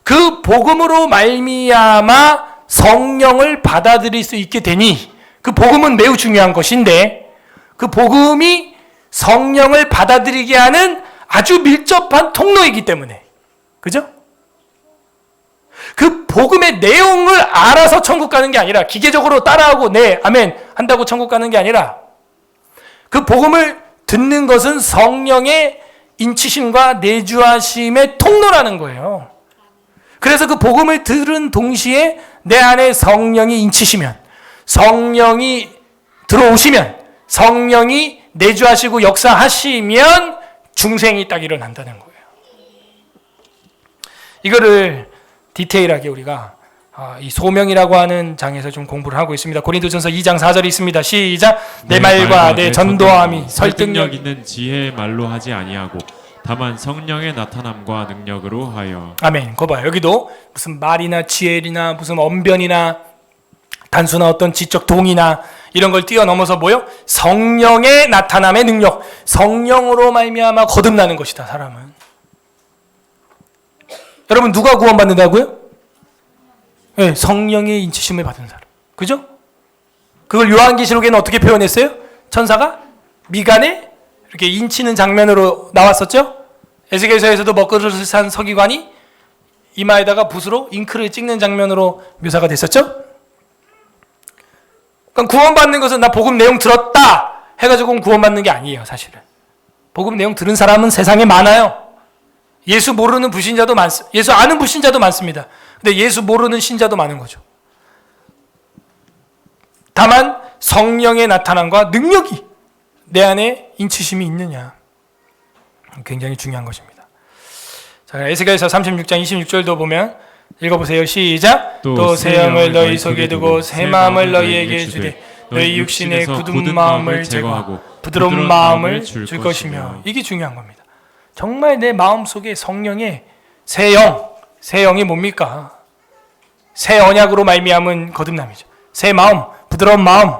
그 복음으로 말미암아 성령을 받아들일 수 있게 되니, 그 복음은 매우 중요한 것인데 그 복음이 성령을 받아들이게 하는 아주 밀접한 통로이기 때문에, 그죠? 그 복음의 내용을 알아서 천국 가는 게 아니라, 기계적으로 따라하고 네, 아멘 한다고 천국 가는 게 아니라, 그 복음을 듣는 것은 성령의 인치심과 내주하심의 통로라는 거예요. 그래서 그 복음을 들은 동시에 내 안에 성령이 인치시면, 성령이 들어오시면, 성령이 내주하시고 역사하시면 중생이 딱 일어난다는 거예요. 이거를 디테일하게 우리가 이 소명이라고 하는 장에서 좀 공부를 하고 있습니다. 고린도전서 2장 4절이 있습니다. 시작. 내 말과 내 전도함이 설득력 있는 지혜의 말로 하지 아니하고 다만 성령의 나타남과 능력으로 하여. 아멘. 그거 봐요. 여기도 무슨 말이나 지혜나 무슨 언변이나 단순한 어떤 지적 동의나 이런 걸 뛰어넘어서 뭐요? 성령의 나타남의 능력. 성령으로 말미암아 거듭나는 것이다, 사람은. 여러분, 누가 구원받는다고요? 네, 성령의 인치심을 받은 사람. 그죠? 그걸 요한계시록에는 어떻게 표현했어요? 천사가 미간에 이렇게 인치는 장면으로 나왔었죠? 에스겔서에서도 먹그릇을 산 서기관이 이마에다가 붓으로 잉크를 찍는 장면으로 묘사가 됐었죠? 그러니까 구원받는 것은 나 복음 내용 들었다 해가지고 구원받는 게 아니에요, 사실은. 복음 내용 들은 사람은 세상에 많아요. 예수 모르는 불신자도 많습니다. 예수 아는 불신자도 많습니다. 근데 예수 모르는 신자도 많은 거죠. 다만 성령의 나타남과 능력이 내 안에 인치심이 있느냐, 굉장히 중요한 것입니다. 자, 에스겔서 36장 26절도 보면 읽어보세요. 시작. 또 새 영을 너희 속에 두고 새 마음을 너희에게 주되 너희 육신의 굳은 마음을 제거하고 부드러운 마음을 줄 것이며. 이게 중요한 겁니다. 정말 내 마음속에 성령의 새 영이 뭡니까? 새 언약으로 말미암은 거듭남이죠. 새 마음, 부드러운 마음,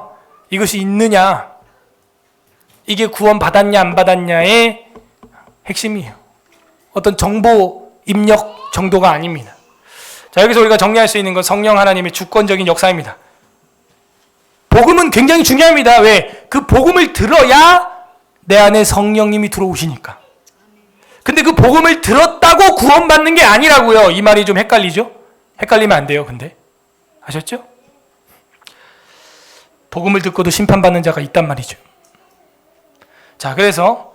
이것이 있느냐, 이게 구원 받았냐 안 받았냐의 핵심이에요. 어떤 정보 입력 정도가 아닙니다. 자, 여기서 우리가 정리할 수 있는 건 성령 하나님의 주권적인 역사입니다. 복음은 굉장히 중요합니다. 왜? 그 복음을 들어야 내 안에 성령님이 들어오시니까. 근데 그 복음을 들었다고 구원받는 게 아니라고요. 이 말이 좀 헷갈리죠? 헷갈리면 안 돼요, 근데. 아셨죠? 복음을 듣고도 심판받는 자가 있단 말이죠. 자, 그래서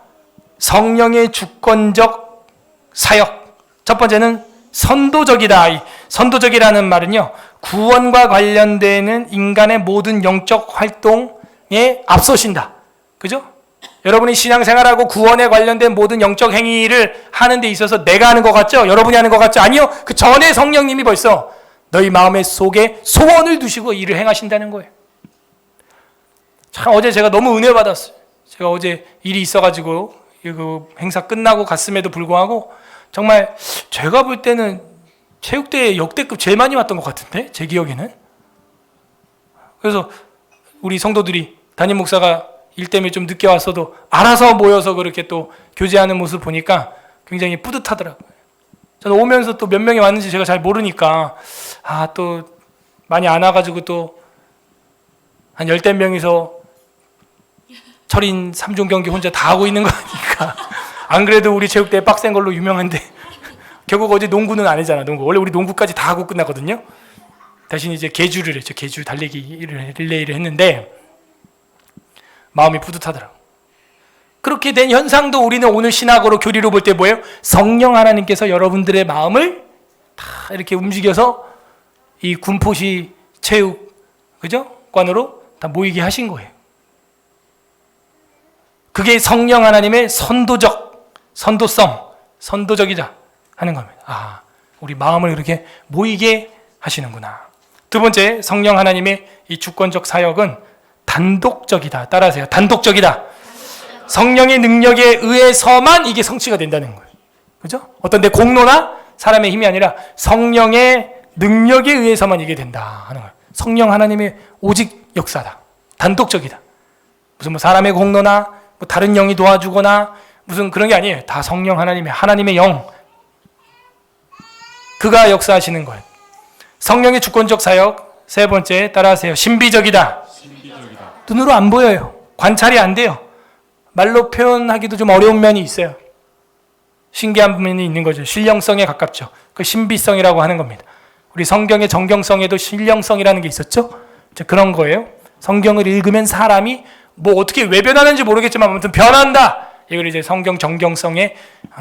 성령의 주권적 사역. 첫 번째는 선도적이다. 이 선도적이라는 말은요, 구원과 관련되는 인간의 모든 영적 활동에 앞서신다. 그죠? 여러분이 신앙생활하고 구원에 관련된 모든 영적 행위를 하는 데 있어서 내가 하는 것 같죠? 여러분이 하는 것 같죠? 아니요. 그 전에 성령님이 벌써 너희 마음의 속에 소원을 두시고 일을 행하신다는 거예요. 참 어제 제가 너무 은혜 받았어요. 제가 어제 일이 있어가지고 그 행사 끝나고 갔음에도 불구하고 정말 제가 볼 때는 체육대회 역대급 제일 많이 왔던 것 같은데, 제 기억에는. 그래서 우리 성도들이 담임 목사가 일 때문에 좀 늦게 왔어도 알아서 모여서 그렇게 또 교제하는 모습 보니까 굉장히 뿌듯하더라고요. 저는 오면서 또 몇 명이 왔는지 제가 잘 모르니까 또 많이 안 와가지고 또 한 10명이서 철인 3종 경기 혼자 다 하고 있는 거니까. 안 그래도 우리 체육대회 빡센 걸로 유명한데 결국 어제 농구는 안 했잖아. 농구. 원래 우리 농구까지 다 하고 끝나거든요. 대신 이제 계주를 했죠. 계주 달리기 릴레이를 했는데 마음이 뿌듯하더라고. 그렇게 된 현상도 우리는 오늘 신학으로 교리로 볼 때 뭐예요? 성령 하나님께서 여러분들의 마음을 다 이렇게 움직여서 이 군포시 체육, 그죠? 관으로 다 모이게 하신 거예요. 그게 성령 하나님의 선도적이자 하는 겁니다. 아, 우리 마음을 그렇게 모이게 하시는구나. 두 번째, 성령 하나님의 이 주권적 사역은 단독적이다. 따라하세요. 단독적이다. 성령의 능력에 의해서만 이게 성취가 된다는 거예요. 그죠? 어떤 내 공로나 사람의 힘이 아니라 성령의 능력에 의해서만 이게 된다 하는 거예요. 성령 하나님의 오직 역사다. 단독적이다. 무슨 뭐 사람의 공로나 뭐 다른 영이 도와주거나 무슨 그런 게 아니에요. 다 성령 하나님의 영. 그가 역사하시는 거예요. 성령의 주권적 사역. 세 번째, 따라하세요. 신비적이다. 눈으로 안 보여요. 관찰이 안 돼요. 말로 표현하기도 좀 어려운 면이 있어요. 신기한 면이 있는 거죠. 신령성에 가깝죠. 그 신비성이라고 하는 겁니다. 우리 성경의 정경성에도 신령성이라는 게 있었죠. 그런 거예요. 성경을 읽으면 사람이 뭐 어떻게 왜 변하는지 모르겠지만 아무튼 변한다. 이걸 이제 성경 정경성의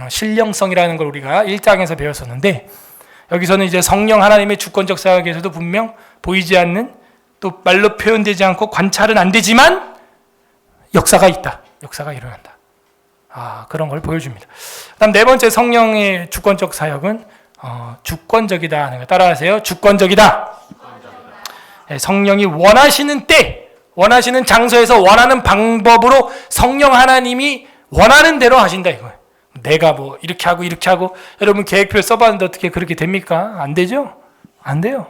신령성이라는 걸 우리가 1장에서 배웠었는데, 여기서는 이제 성령 하나님의 주권적 사역에서도 분명 보이지 않는, 또 말로 표현되지 않고 관찰은 안 되지만 역사가 있다. 역사가 일어난다. 그런 걸 보여줍니다. 그다음 네 번째, 성령의 주권적 사역은 주권적이다 하는 거. 따라하세요. 주권적이다. 성령이 원하시는 때, 원하시는 장소에서 원하는 방법으로 성령 하나님이 원하는 대로 하신다 이거예요. 내가 뭐 이렇게 하고 여러분 계획표 써봤는데 어떻게 그렇게 됩니까? 안 되죠? 안 돼요.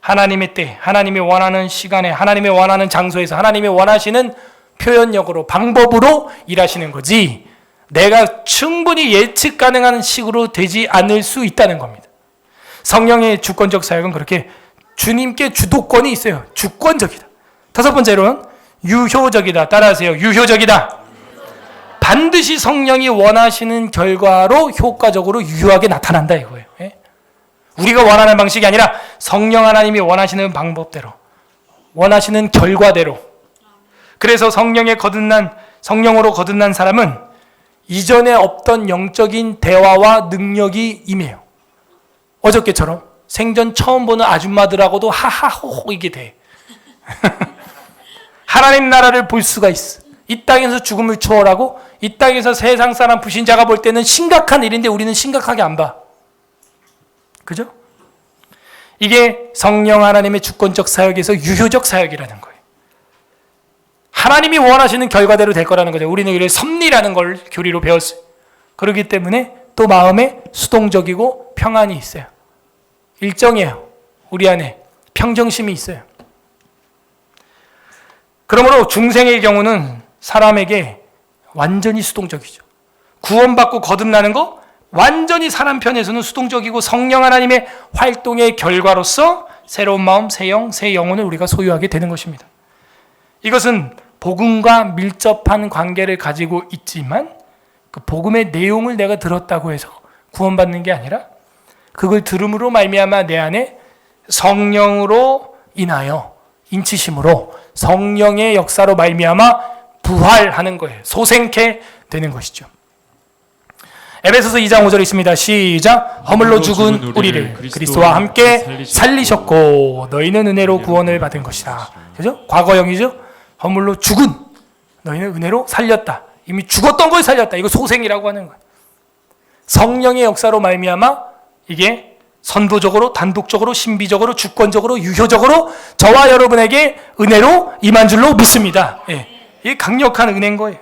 하나님의 때, 하나님이 원하는 시간에, 하나님이 원하는 장소에서 하나님이 원하시는 표현력으로, 방법으로 일하시는 거지, 내가 충분히 예측 가능한 식으로 되지 않을 수 있다는 겁니다. 성령의 주권적 사역은 그렇게 주님께 주도권이 있어요. 주권적이다. 다섯 번째로는 유효적이다. 따라하세요. 유효적이다. 반드시 성령이 원하시는 결과로 효과적으로 유효하게 나타난다 이거예요. 우리가 원하는 방식이 아니라 성령 하나님이 원하시는 방법대로, 원하시는 결과대로. 그래서 성령으로 거듭난 사람은 이전에 없던 영적인 대화와 능력이 임해요. 어저께처럼 생전 처음 보는 아줌마들하고도 하하호호 이게 돼. 하나님 나라를 볼 수가 있어. 이 땅에서 죽음을 초월하고 이 땅에서 세상 사람 불신자가 볼 때는 심각한 일인데 우리는 심각하게 안 봐. 그죠? 이게 성령 하나님의 주권적 사역에서 유효적 사역이라는 거예요. 하나님이 원하시는 결과대로 될 거라는 거죠. 우리는 이를 섭리라는 걸 교리로 배웠어요. 그렇기 때문에 또 마음에 수동적이고 평안이 있어요. 일정해요. 우리 안에 평정심이 있어요. 그러므로 중생의 경우는 사람에게 완전히 수동적이죠. 구원받고 거듭나는 거 완전히 사람 편에서는 수동적이고 성령 하나님의 활동의 결과로서 새로운 마음, 새 영, 새 영혼을 우리가 소유하게 되는 것입니다. 이것은 복음과 밀접한 관계를 가지고 있지만 그 복음의 내용을 내가 들었다고 해서 구원받는 게 아니라 그걸 들음으로 말미암아 내 안에 성령으로 인하여 인치심으로 성령의 역사로 말미암아 부활하는 거예요. 소생케 되는 것이죠. 에베소서 2장 5절에 있습니다. 시작. 허물로 죽은 우리를 그리스도와 함께 살리셨고 너희는 은혜로 구원을 받은 것이다. 그죠? 과거형이죠. 허물로 죽은 너희는 은혜로 살렸다. 이미 죽었던 걸 살렸다. 이거 소생이라고 하는 거예요. 성령의 역사로 말미암아 이게 선도적으로, 단독적으로, 신비적으로, 주권적으로, 유효적으로 저와 여러분에게 은혜로 임한 줄로 믿습니다. 이게 강력한 은혜인 거예요.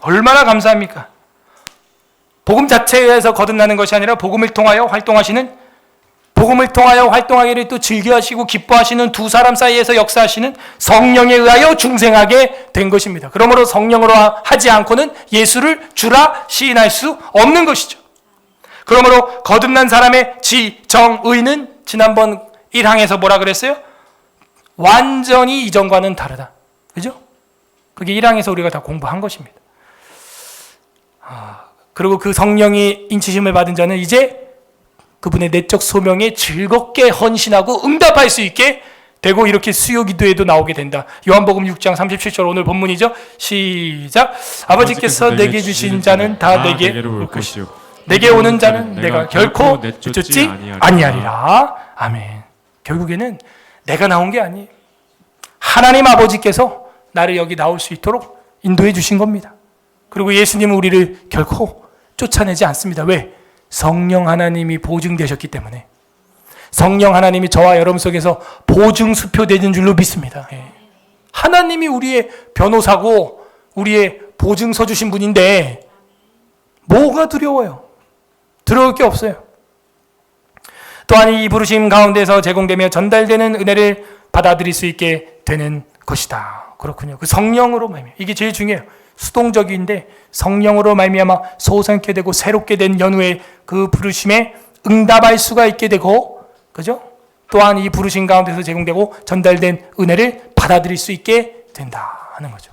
얼마나 감사합니까? 복음 자체에서 거듭나는 것이 아니라 복음을 통하여 활동하기를 또 즐겨하시고 기뻐하시는 두 사람 사이에서 역사하시는 성령에 의하여 중생하게 된 것입니다. 그러므로 성령으로 하지 않고는 예수를 주라 시인할 수 없는 것이죠. 그러므로 거듭난 사람의 지정의는 지난번 1항에서 뭐라 그랬어요? 완전히 이전과는 다르다. 그죠? 그게 1항에서 우리가 다 공부한 것입니다. 그리고 그 성령이 인치심을 받은 자는 이제 그분의 내적 소명에 즐겁게 헌신하고 응답할 수 있게 되고 이렇게 수요 기도에도 나오게 된다. 요한복음 6장 37절 오늘 본문이죠. 시작. 아버지께서 내게 주신 자는 다 내게 올 것이요 내게 오는 자는 내가 결코 내쫓지 아니하리라. 아멘. 결국에는 내가 나온 게 아니에요. 하나님 아버지께서 나를 여기 나올 수 있도록 인도해 주신 겁니다. 그리고 예수님은 우리를 결코 쫓아내지 않습니다. 왜? 성령 하나님이 보증되셨기 때문에. 성령 하나님이 저와 여러분 속에서 보증수표되는 줄로 믿습니다. 예. 하나님이 우리의 변호사고 우리의 보증서 주신 분인데 뭐가 두려워요? 두려울 게 없어요. 또한 이 부르심 가운데서 제공되며 전달되는 은혜를 받아들일 수 있게 되는 것이다. 그렇군요. 그 성령으로 말미암아, 이게 제일 중요해요. 수동적인데 성령으로 말미암아 소생케 되고 새롭게 된 연후에 그 부르심에 응답할 수가 있게 되고, 그죠? 또한 이 부르심 가운데서 제공되고 전달된 은혜를 받아들일 수 있게 된다 하는 거죠.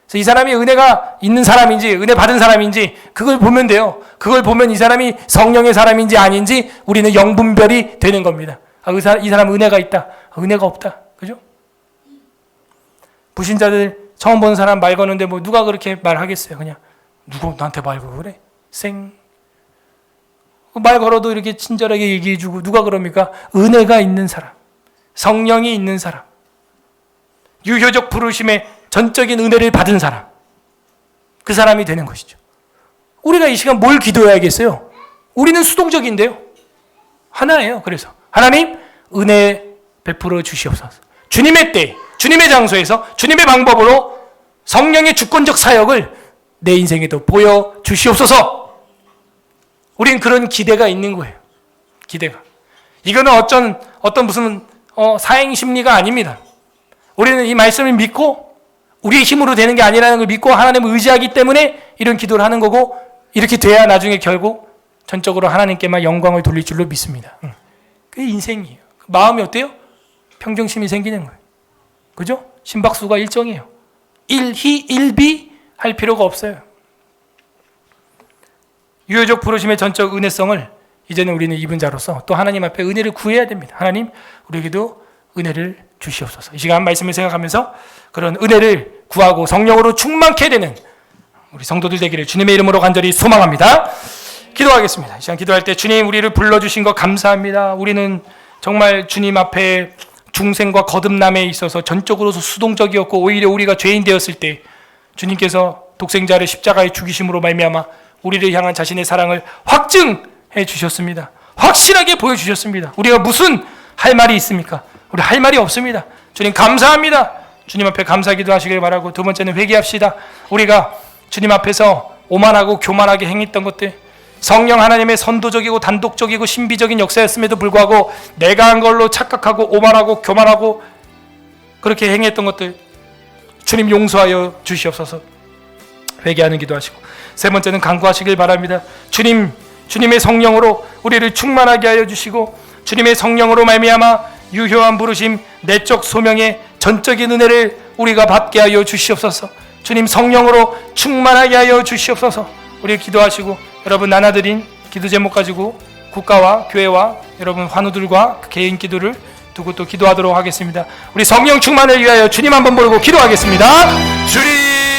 그래서 이 사람이 은혜가 있는 사람인지 은혜 받은 사람인지 그걸 보면 돼요. 그걸 보면 이 사람이 성령의 사람인지 아닌지 우리는 영분별이 되는 겁니다. 아, 이 사람은 은혜가 있다. 아, 은혜가 없다. 그죠? 불신자들 처음 보는 사람 말 거는데 뭐 누가 그렇게 말하겠어요. 그냥 누가 나한테 말 걸어 그래? 말 걸어도 이렇게 친절하게 얘기해주고 누가 그럽니까? 은혜가 있는 사람, 성령이 있는 사람, 유효적 부르심의 전적인 은혜를 받은 사람, 그 사람이 되는 것이죠. 우리가 이 시간 뭘 기도해야겠어요? 우리는 수동적인데요. 하나예요. 그래서 하나님 은혜 베풀어 주시옵소서. 주님의 때, 주님의 장소에서 주님의 방법으로 성령의 주권적 사역을 내 인생에도 보여주시옵소서. 우린 그런 기대가 있는 거예요. 기대가. 이거는 어떤 무슨 사행심리가 아닙니다. 우리는 이 말씀을 믿고 우리의 힘으로 되는 게 아니라는 걸 믿고 하나님을 의지하기 때문에 이런 기도를 하는 거고, 이렇게 돼야 나중에 결국 전적으로 하나님께만 영광을 돌릴 줄로 믿습니다. 그게 인생이에요. 마음이 어때요? 평정심이 생기는 거예요. 그죠? 심박수가 일정해요. 일희 일비 할 필요가 없어요. 유효적 부르심의 전적 은혜성을 이제는 우리는 입은 자로서 또 하나님 앞에 은혜를 구해야 됩니다. 하나님 우리에게도 은혜를 주시옵소서. 이 시간 말씀을 생각하면서 그런 은혜를 구하고 성령으로 충만케 되는 우리 성도들 되기를 주님의 이름으로 간절히 소망합니다. 기도하겠습니다. 이 시간 기도할 때 주님 우리를 불러주신 것 감사합니다. 우리는 정말 주님 앞에 중생과 거듭남에 있어서 전적으로서 수동적이었고 오히려 우리가 죄인 되었을 때 주님께서 독생자를 십자가에 죽이심으로 말미암아 우리를 향한 자신의 사랑을 확증해 주셨습니다. 확실하게 보여주셨습니다. 우리가 무슨 할 말이 있습니까? 우리 할 말이 없습니다. 주님 감사합니다. 주님 앞에 감사기도 하시길 바라고, 두 번째는 회개합시다. 우리가 주님 앞에서 오만하고 교만하게 행했던 것들, 성령 하나님의 선도적이고 단독적이고 신비적인 역사였음에도 불구하고 내가 한 걸로 착각하고 오만하고 교만하고 그렇게 행했던 것들 주님 용서하여 주시옵소서. 회개하는 기도하시고, 세 번째는 간구하시길 바랍니다. 주님의 성령으로 우리를 충만하게 하여 주시고 주님의 성령으로 말미암아 유효한 부르심, 내적 소명의 전적인 은혜를 우리가 받게 하여 주시옵소서. 주님 성령으로 충만하게 하여 주시옵소서. 우리 기도하시고 여러분 나눠드린 기도 제목 가지고 국가와 교회와 여러분 환우들과 개인 기도를 두고 또 기도하도록 하겠습니다. 우리 성령 충만을 위하여 주님 한번 부르고 기도하겠습니다. 주님